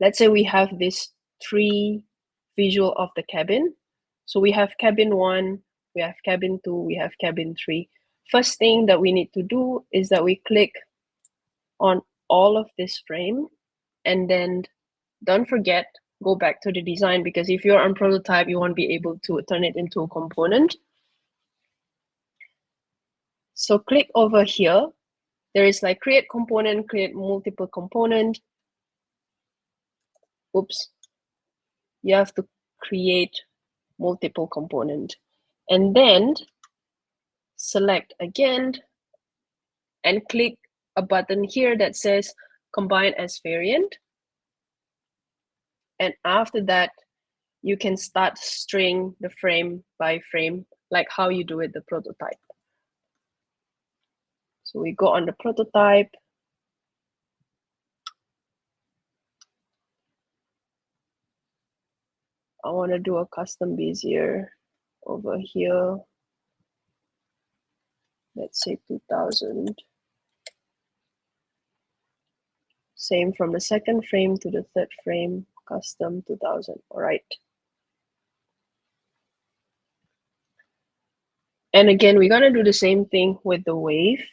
Let's say we have this 3 visual of the cabin. So we have cabin 1, we have cabin 2, we have cabin 3. First thing that we need to do is that we click on all of this frame, and then don't forget, go back to the design, because if you're on prototype, you won't be able to turn it into a component. So click over here. There is like create component, create multiple component. Oops. You have to create multiple component. And then select again and click a button here that says combine as variant. And after that, you can start string the frame by frame, like how you do with the prototype. So we go on the prototype. I want to do a custom bezier over here. Let's say 2000. Same from the second frame to the third frame, custom 2000. All right. And again, we're going to do the same thing with the wave.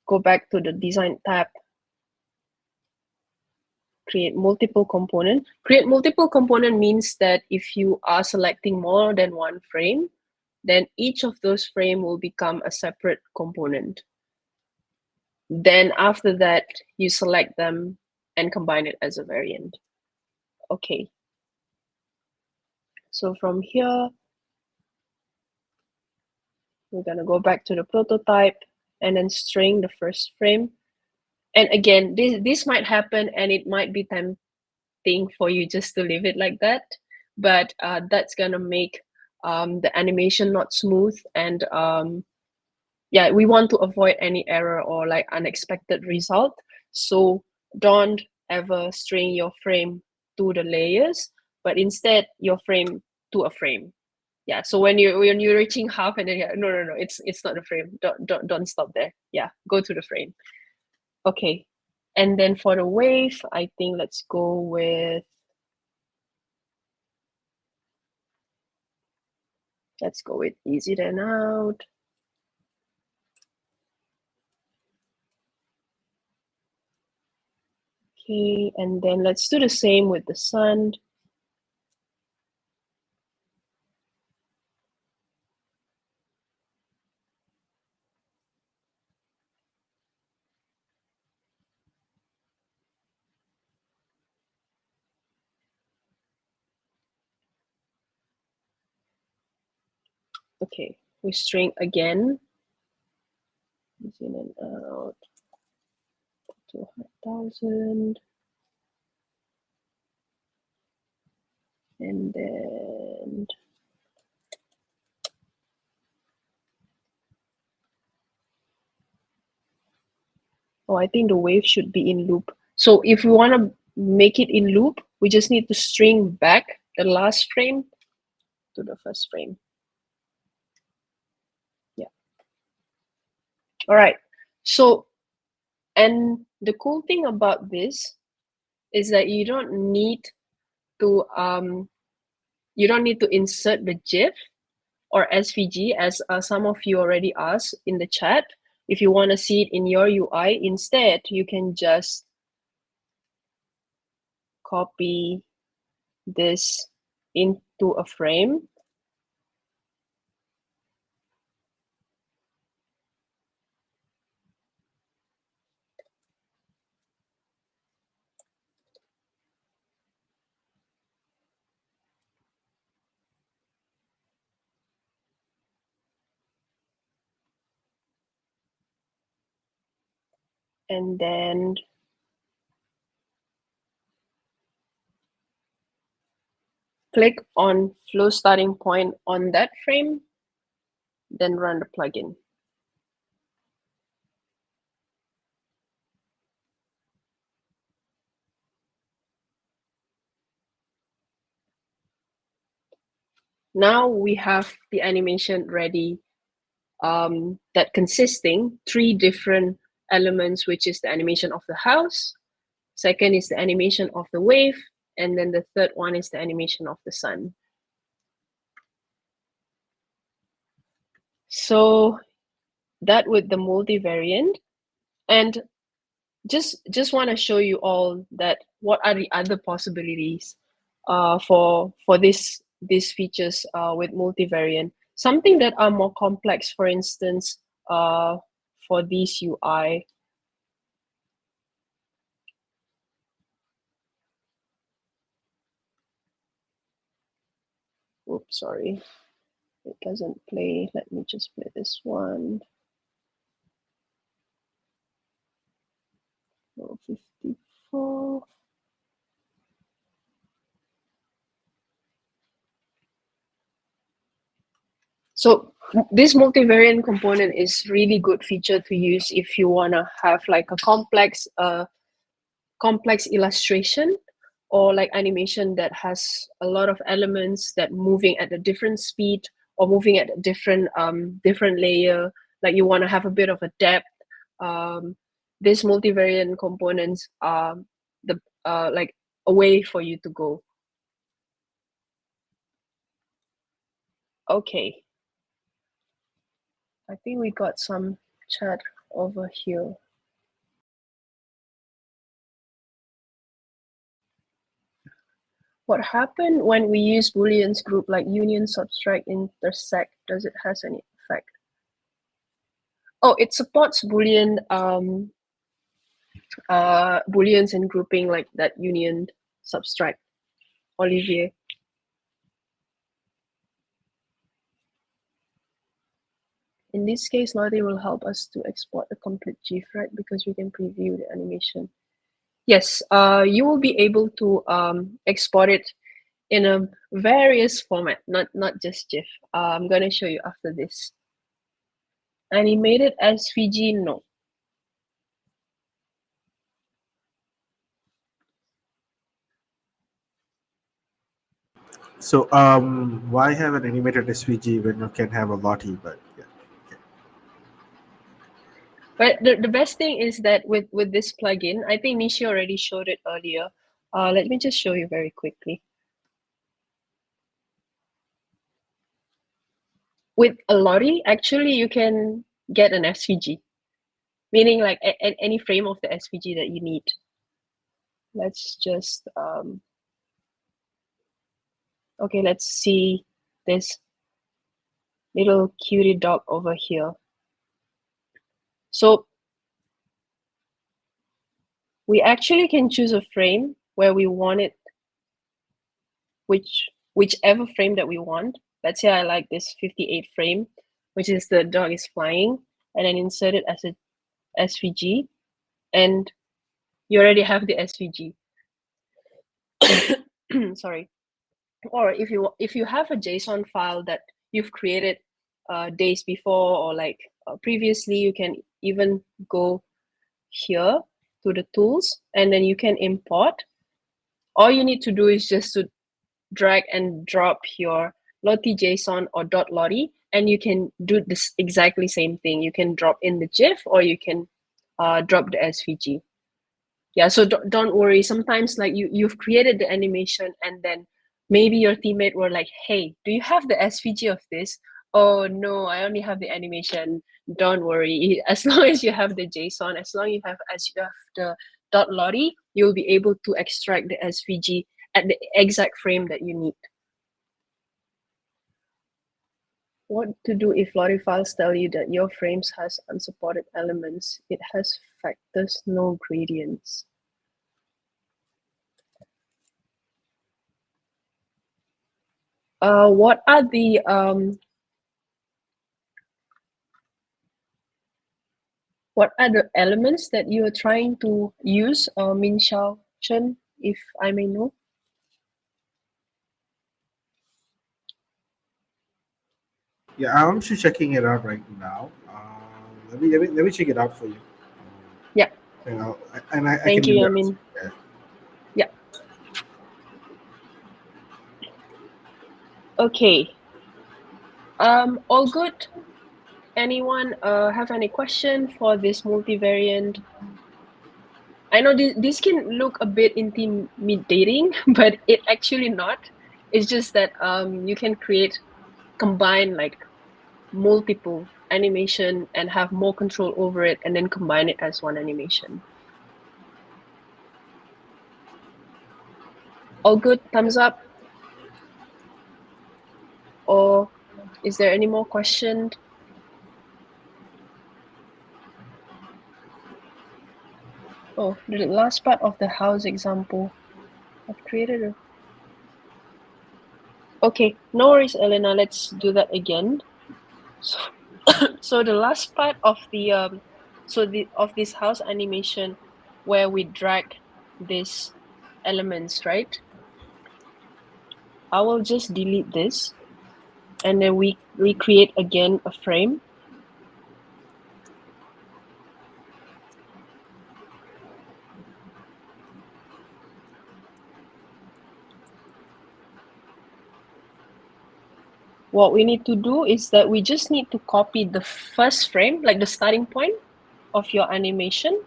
Go back to the design tab. Create multiple component. Create multiple component means that if you are selecting more than one frame, then each of those frame will become a separate component. Then after that, you select them and combine it as a variant. Okay. So from here, we're gonna go back to the prototype and then string the first frame. And again, this might happen and it might be thing for you just to leave it like that, but that's gonna make the animation not smooth, and yeah, we want to avoid any error or like unexpected result. So don't ever string your frame to the layers, but instead your frame to a frame. Yeah, so when you're reaching half and then no, it's not a frame. Don't stop there. Yeah, go to the frame. Okay, and then for the wave, I think let's go with easy then out. Okay, and then let's do the same with the sun. Okay, we string again. In and out. 200,000. And then I think the wave should be in loop. So if we want to make it in loop, we just need to string back the last frame to the first frame. Yeah. All right. So, and the cool thing about this is that you don't need to insert the GIF or SVG, as some of you already asked in the chat. If you want to see it in your UI, instead you can just copy this into a frame. And then click on flow starting point on that frame, then run the plugin. Now we have the animation ready, that consisting 3 different elements, which is the animation of the house, second is the animation of the wave, and then the third one is the animation of the sun. So that with the multivariant, and just want to show you all that what are the other possibilities for these features with multivariant. Something that are more complex, for instance, for these UI. Oops, sorry, it doesn't play. Let me just play this one. 54. So this multivariant component is really good feature to use if you want to have like a complex illustration or like animation that has a lot of elements that moving at a different speed or moving at a different layer. Like you want to have a bit of a depth. This multivariant components are the like a way for you to go. Okay. I think we got some chat over here. What happened when we use Booleans group like union, subtract, intersect? Does it has any effect? Oh, it supports Boolean Booleans and grouping like that union, subtract. Olivier. In this case, Lottie will help us to export a complete GIF, right? Because we can preview the animation. Yes, you will be able to export it in a various format, not just GIF. I'm gonna show you after this. Animated SVG, no. So why have an animated SVG when you can have a Lottie? But yeah. But the best thing is that with this plugin, I think Nishi already showed it earlier. Let me just show you very quickly. With a Lottie, actually, you can get an SVG, meaning like any frame of the SVG that you need. Let's just okay, let's see this little cutie dog over here. So we actually can choose a frame where we want it, whichever frame that we want. Let's say I like this 58 frame, which is the dog is flying, and then insert it as a SVG, and you already have the SVG. Sorry. Or if you have a JSON file that you've created days before or like previously, you can even go here to the tools and then you can import. All you need to do is just to drag and drop your Lottie JSON or .lottie, and you can do this exactly same thing. You can drop in the GIF or you can drop the SVG. Yeah, so don't worry. Sometimes like you've created the animation and then maybe your teammate were like, hey, do you have the SVG of this? Oh no, I only have the animation. Don't worry. As long as you have the JSON, as you have the .lottie, you'll be able to extract the SVG at the exact frame that you need. What to do if LottieFiles tell you that your frames has unsupported elements? It has factors, no gradients. What are the elements that you are trying to use, Min Xiao Chen, if I may know? Yeah, I'm actually checking it out right now. Let me check it out for you. Yeah. You know, and I Thank can you, do that. Yamin. Yeah. Yeah. Okay. All good. Anyone have any question for this multivariant? I know this can look a bit intimidating, but it actually not. It's just that you can combine like multiple animation and have more control over it and then combine it as one animation. All good, thumbs up? Or is there any more question? Oh, the last part of the house example. I've created a... Okay, no worries, Elena, let's do that again. So the last part of the of this house animation where we drag these elements, right? I will just delete this and then we recreate again a frame. What we need to do is that we just need to copy the first frame, like the starting point of your animation.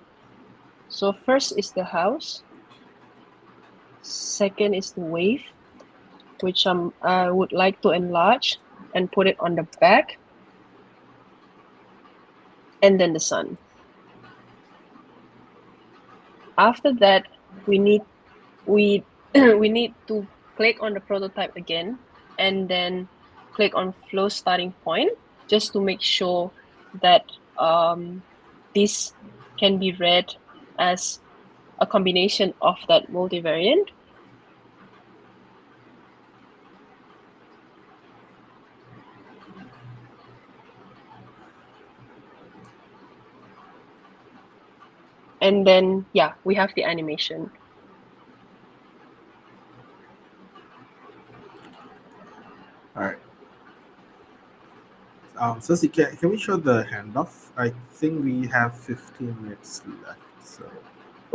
So first is the house, second is the wave, which I would like to enlarge and put it on the back, and then the sun. After that, we need we need to click on the prototype again, and then click on flow starting point, just to make sure that this can be read as a combination of that multivariant. And then, yeah, we have the animation. All right. Ceci, can we show the handoff? I think we have 15 minutes left. So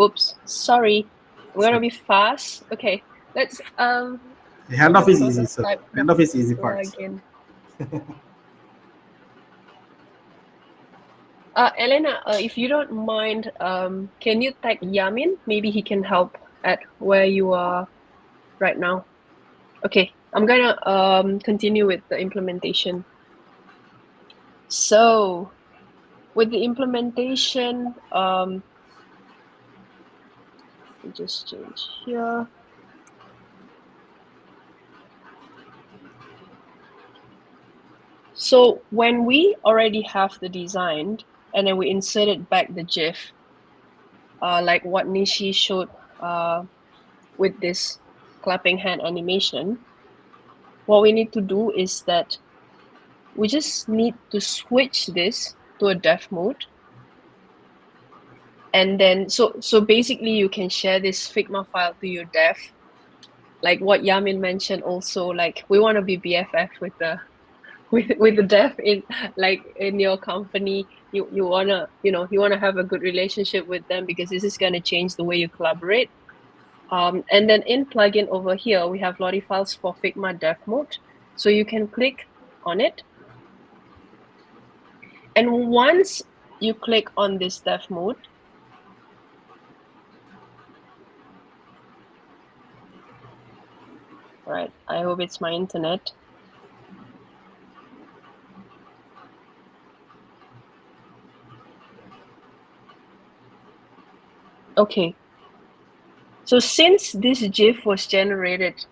Oops, sorry. I'm gonna so be fast. Okay, let's the let handoff me is sort easy. of So type the handoff is easy part. So. plugin. Elena, if you don't mind, can you tag Yamin? Maybe he can help at where you are right now. Okay, I'm gonna continue with the implementation. So with the implementation, we just change here. So when we already have the design and then we inserted back the GIF, like what Nishi showed with this clapping hand animation, what we need to do is that we just need to switch this to a dev mode. And then, so basically you can share this Figma file to your dev. Like what Yamin mentioned also, like we want to be BFF with the with the dev in like in your company. You wanna, you wanna have a good relationship with them because this is gonna change the way you collaborate. And then in plugin over here, we have LottieFiles for Figma dev mode. So you can click on it. And once you click on this dev mode, right, I hope it's my internet. Okay. So since this GIF was generated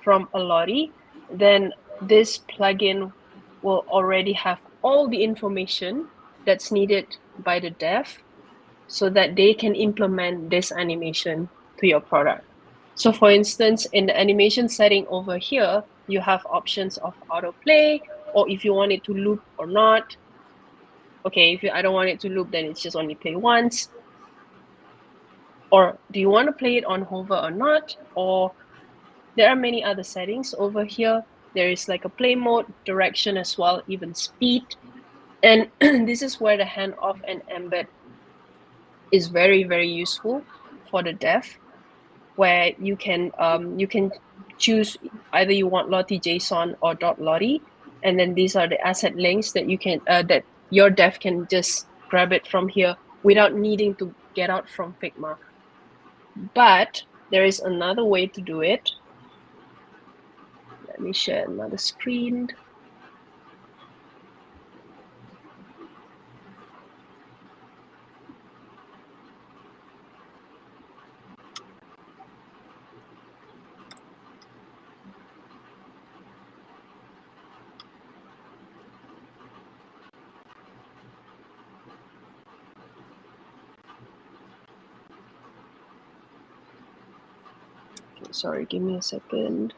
from a Lottie, then this plugin will already have all the information that's needed by the dev so that they can implement this animation to your product. So for instance, in the animation setting over here, you have options of autoplay, or if you want it to loop or not. Okay, if I don't want it to loop, then it's just only play once. Or do you want to play it on hover or not? Or there are many other settings over here. There is like a play mode, direction as well, even speed. And this is where the handoff and embed is very, very useful for the dev, where you can choose either you want Lottie JSON or .lottie, and then these are the asset links that you can that your dev can just grab it from here without needing to get out from Figma. But there is another way to do it. Let me share another screen. Okay, sorry, give me a second.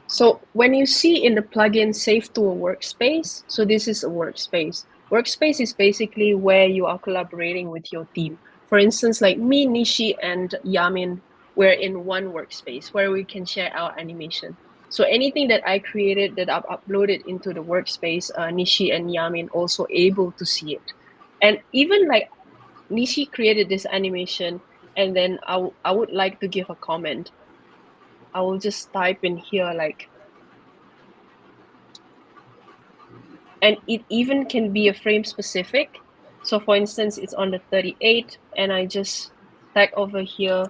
So when you see in the plugin save to a workspace, so this is a workspace. Workspace is basically where you are collaborating with your team. For instance, like me, Nishi, and Yamin, we're in one workspace where we can share our animation. So anything that I created that I've uploaded into the workspace, Nishi and Yamin also able to see it. And even like Nishi created this animation, and then I would like to give a comment. I will just type in here like, and it even can be a frame specific. So for instance, it's on the 38 and I just tag over here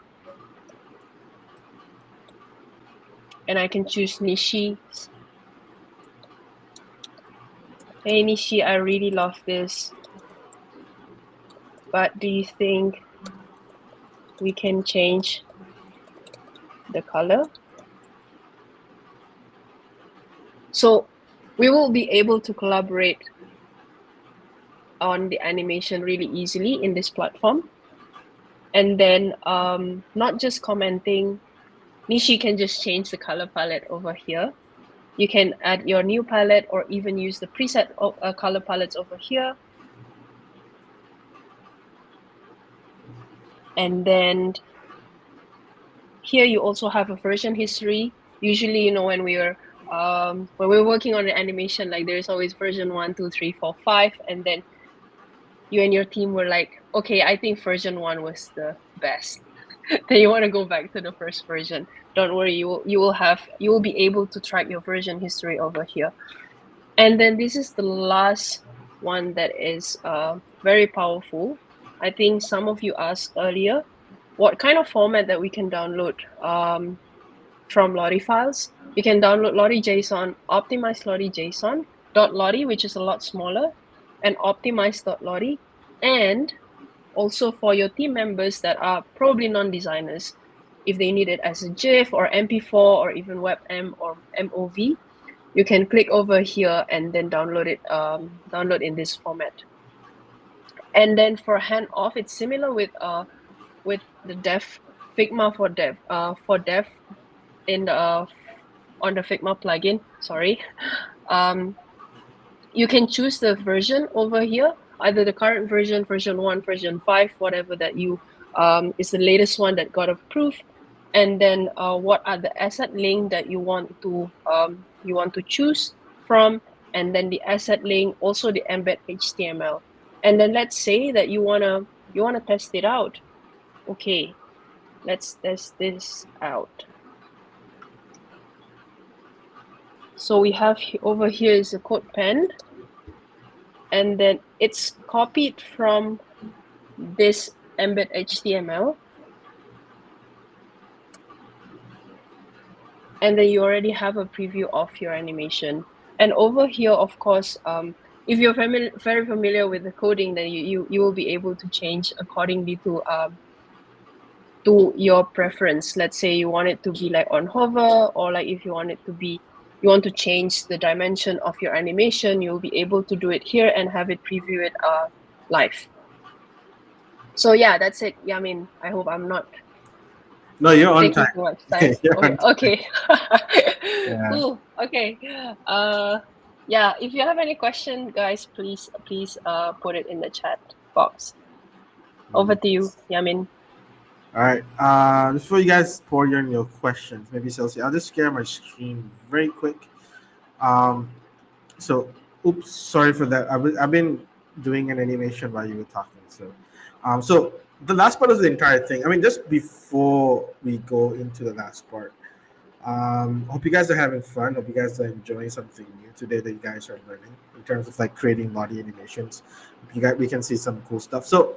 and I can choose Nishi. Hey Nishi, I really love this, but do you think we can change the color? So we will be able to collaborate on the animation really easily in this platform. And then not just commenting, Nishi can just change the color palette over here. You can add your new palette or even use the preset color palettes over here. And then here you also have a version history. Usually, when we're working on an animation, like there's always version 1, 2, 3, 4, 5, and then you and your team were like, okay, I think version 1 was the best. Then you want to go back to the first version. Don't worry, you will be able to track your version history over here. And then this is the last one that is very powerful. I think some of you asked earlier what kind of format that we can download from LottieFiles. You can download LottieJSON, optimize LottieJSON, .lottie, which is a lot smaller, and optimize.lottie. And also for your team members that are probably non-designers, if they need it as a GIF or MP4 or even WebM or MOV, you can click over here and then download it. Download in this format. And then for handoff, it's similar with the dev Figma for dev in the on the Figma plugin. Sorry, you can choose the version over here, either the current version, version 1, version 5, whatever that you is the latest one that got approved, and then what are the asset link that you want to choose from, and then the asset link, also the embed HTML, and then let's say that you wanna test it out. Okay, let's test this out. So we have over here is a code pen, and then it's copied from this embed HTML. And then you already have a preview of your animation. And over here, of course, if you're very familiar with the coding, then you will be able to change accordingly to your preference. Let's say you want it to be like on hover, or like if you want it to be, you want to change the dimension of your animation, you'll be able to do it here and have it preview it live. So yeah, that's it. Yamin, I hope I'm not No, you're on taking time. too much time. Okay. Yeah. Ooh, okay. Yeah, if you have any question, guys, please put it in the chat box. Over to you, Yamin. All right. Before you guys pour in your questions, maybe Chelsea, I'll just share my screen very quick. So, oops, sorry for that. I've been doing an animation while you were talking. So the last part of the entire thing. I mean, just before we go into the last part, hope you guys are having fun. Hope you guys are enjoying something new today that you guys are learning in terms of like creating Lottie animations. We can see some cool stuff. So,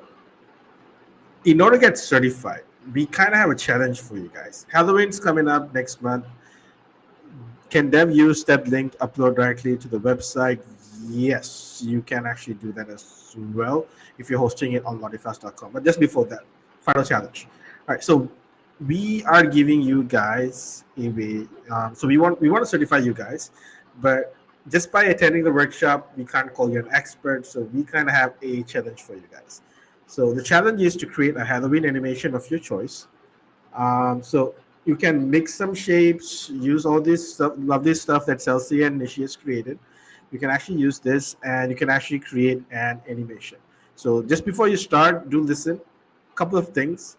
in order to get certified, we kind of have a challenge for you guys. Halloween's coming up next month. Can dev use that link upload directly to the website? Yes, you can actually do that as well if you're hosting it on LottieFiles.com. But just before that, final challenge. All right, so we are giving you guys a way. So we want to certify you guys, but just by attending the workshop, we can't call you an expert. So we kind of have a challenge for you guys. So the challenge is to create a Halloween animation of your choice. So you can mix some shapes, use all this stuff, lovely stuff that Chelsea and Nishi has created. You can actually use this, and you can actually create an animation. So just before you start, do listen. A couple of things.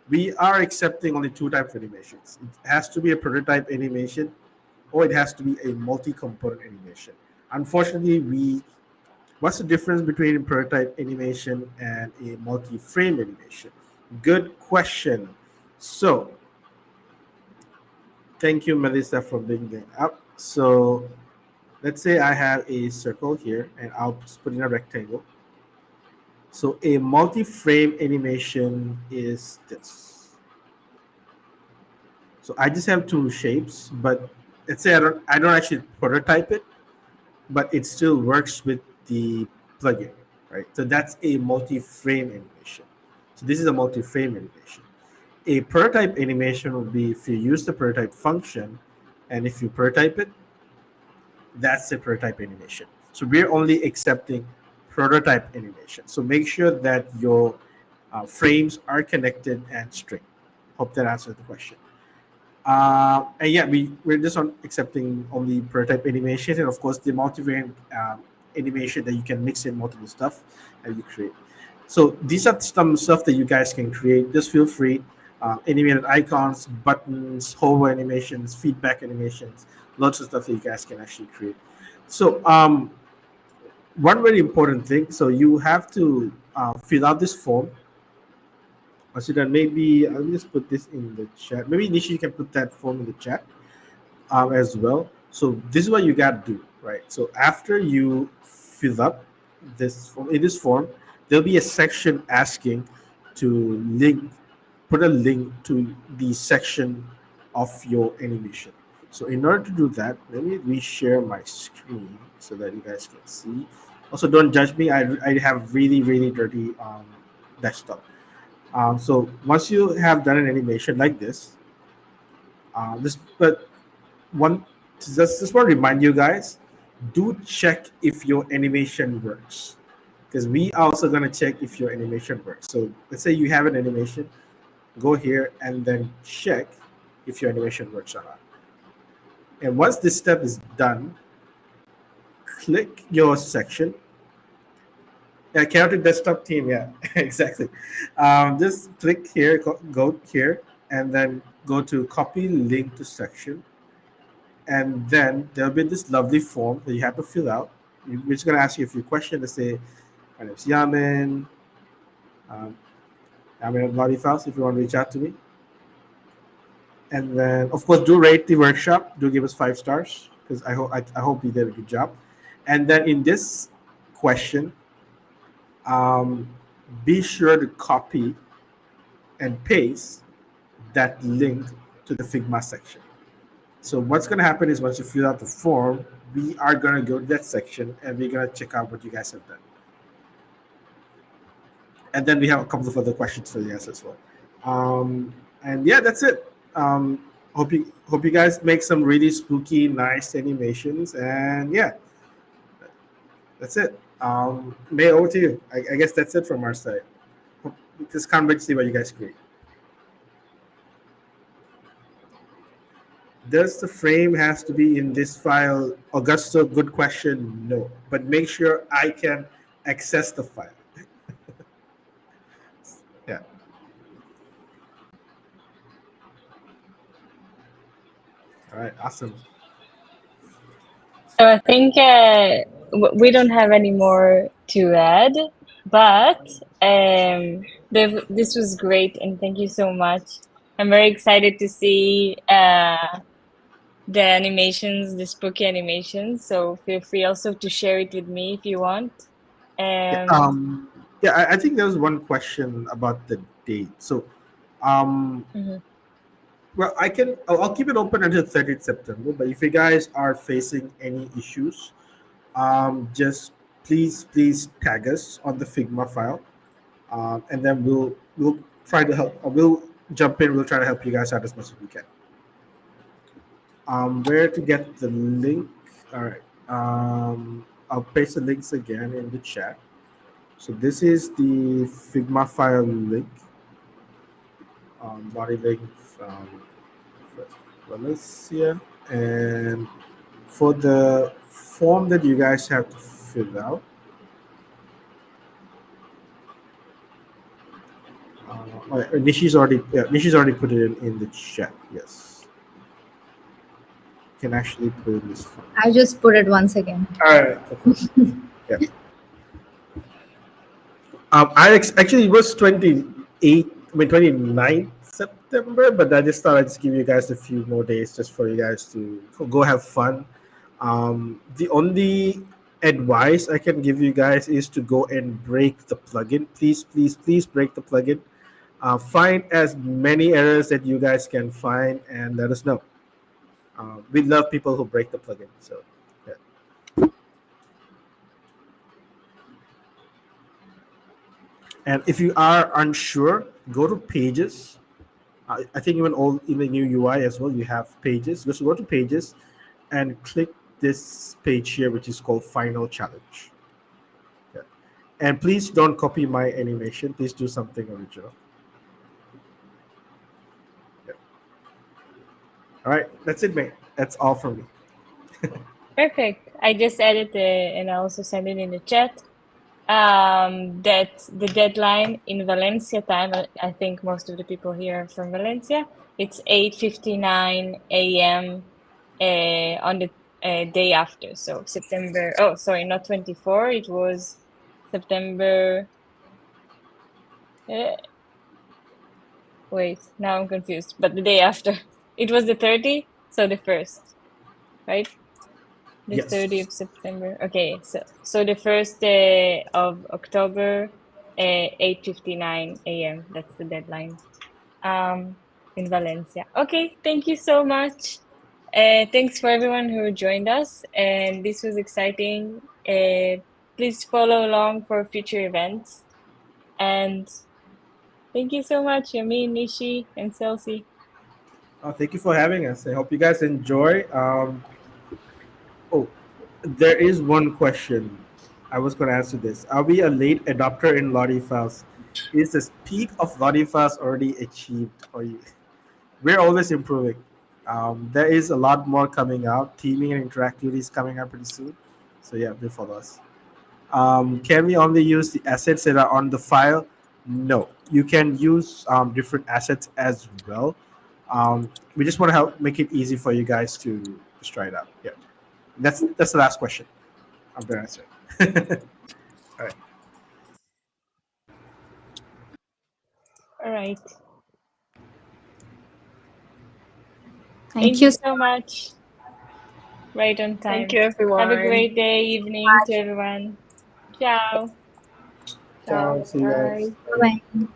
We are accepting only 2 types of animations. It has to be a prototype animation, or it has to be a multi-component animation. Unfortunately, what's the difference between a prototype animation and a multi-frame animation? Good question. So, thank you, Melissa, for bringing that up. So, let's say I have a circle here, and I'll put in a rectangle. So, a multi-frame animation is this. So, I just have 2 shapes, but let's say I don't actually prototype it, but it still works with the plugin, right? So that's a multi-frame animation. So this is a multi-frame animation. A prototype animation would be if you use the prototype function, and if you prototype it, that's a prototype animation. So we're only accepting prototype animation. So make sure that your frames are connected and straight. Hope that answers the question. And yeah, we're just on accepting only prototype animation, and of course the multivariant animation that you can mix in multiple stuff and you create. So these are some stuff that you guys can create. Just feel free. Animated icons, buttons, hover animations, feedback animations, lots of stuff that you guys can actually create. So one very important thing. So you have to fill out this form. So then maybe I'll just put this in the chat. Maybe Nishi, you can put that form in the chat as well. So this is what you got to do, right? So after you fill up this form, in this form, there'll be a section asking to put a link to the section of your animation. So in order to do that, let me reshare my screen so that you guys can see. Also, don't judge me. I have really dirty desktop. So once you have done an animation like this, but one just want to remind you guys, do check if your animation works, because we are also going to check if your animation works. So let's say you have an animation, go here and then check if your animation works or not. And once this step is done, click your section. Yeah, chaotic desktop team, yeah. Exactly. Just click here, go here, and then go to copy link to section, and then there'll be this lovely form that you have to fill out. We're just going to ask you a few questions to say, my name's Yamin. I'm in LottieFiles if you want to reach out to me. And then, of course, do rate the workshop. Do give us 5 stars, because I hope you did a good job. And then in this question, be sure to copy and paste that link to the Figma section. So what's going to happen is once you fill out the form, we are going to go to that section and we're going to check out what you guys have done. And then we have a couple of other questions for you guys as well. And yeah, that's it. Hope you guys make some really spooky, nice animations. And yeah, that's it. May, over to you. I guess that's it from our side. Just can't wait to see what you guys create. Does the frame has to be in this file? Augusto, good question. No, but make sure I can access the file. Yeah. All right. Awesome. So I think we don't have any more to add, but this was great, and thank you so much. I'm very excited to see the animations, the spooky animations. So feel free also to share it with me if you want. Yeah, Um, I think there was one question about the date. So, mhm. well, I'll keep it open until 30th September. But if you guys are facing any issues, just please tag us on the Figma file, and then we'll try to help. We'll jump in. We'll try to help you guys out as much as we can. Where to get the link? All right. I'll paste the links again in the chat. So this is the Figma file link. Lottie link from Valencia, and for the form that you guys have to fill out, Nishi's already put it in the chat. Yes, you can actually put it in this form. I just put it once again. All right. Yeah. Actually, it was 29th September, but I just thought I'd just give you guys a few more days just for you guys to go have fun. The only advice I can give you guys is to go and break the plugin. Please break the plugin. Find as many errors that you guys can find and let us know. We love people who break the plugin. So, yeah. And if you are unsure, go to pages. I think even in the new UI as well, you have pages. Just go to pages and click this page here, which is called Final Challenge. Yeah. And please don't copy my animation. Please do something original. Yeah. All right, that's it, mate. That's all from me. Perfect. I just added and I also sent it in the chat. That the deadline in Valencia time, I think most of the people here are from Valencia, it's 8:59 a.m. On the day after. So September, oh, sorry, not 24, it was September, uh, wait, now I'm confused, but the day after. It was the 30, so the 1st, right? The 30th Yes. of September. Okay, so the first day of October, 8:59 a.m. That's the deadline. In Valencia. Okay, thank you so much. Thanks for everyone who joined us, and this was exciting. Please follow along for future events, and thank you so much, Yamin, Nishi, and Celsi. Thank you for having us. I hope you guys enjoy. Oh, there is one question. I was going to answer this. Are we a late adopter in LottieFiles? Is the peak of LottieFiles already achieved? We're always improving. There is a lot more coming out. Theming and interactivity is coming out pretty soon. So yeah, do follow us. Can we only use the assets that are on the file? No, you can use different assets as well. We just want to help make it easy for you guys to just try it out. Yeah, that's the last question. I'm gonna answer. All right. All right. Thank Thank you. you so much. Right on Thank time. you, Have a everyone. great day, evening to everyone. Ciao. Ciao. Ciao. See you Bye. guys. Bye.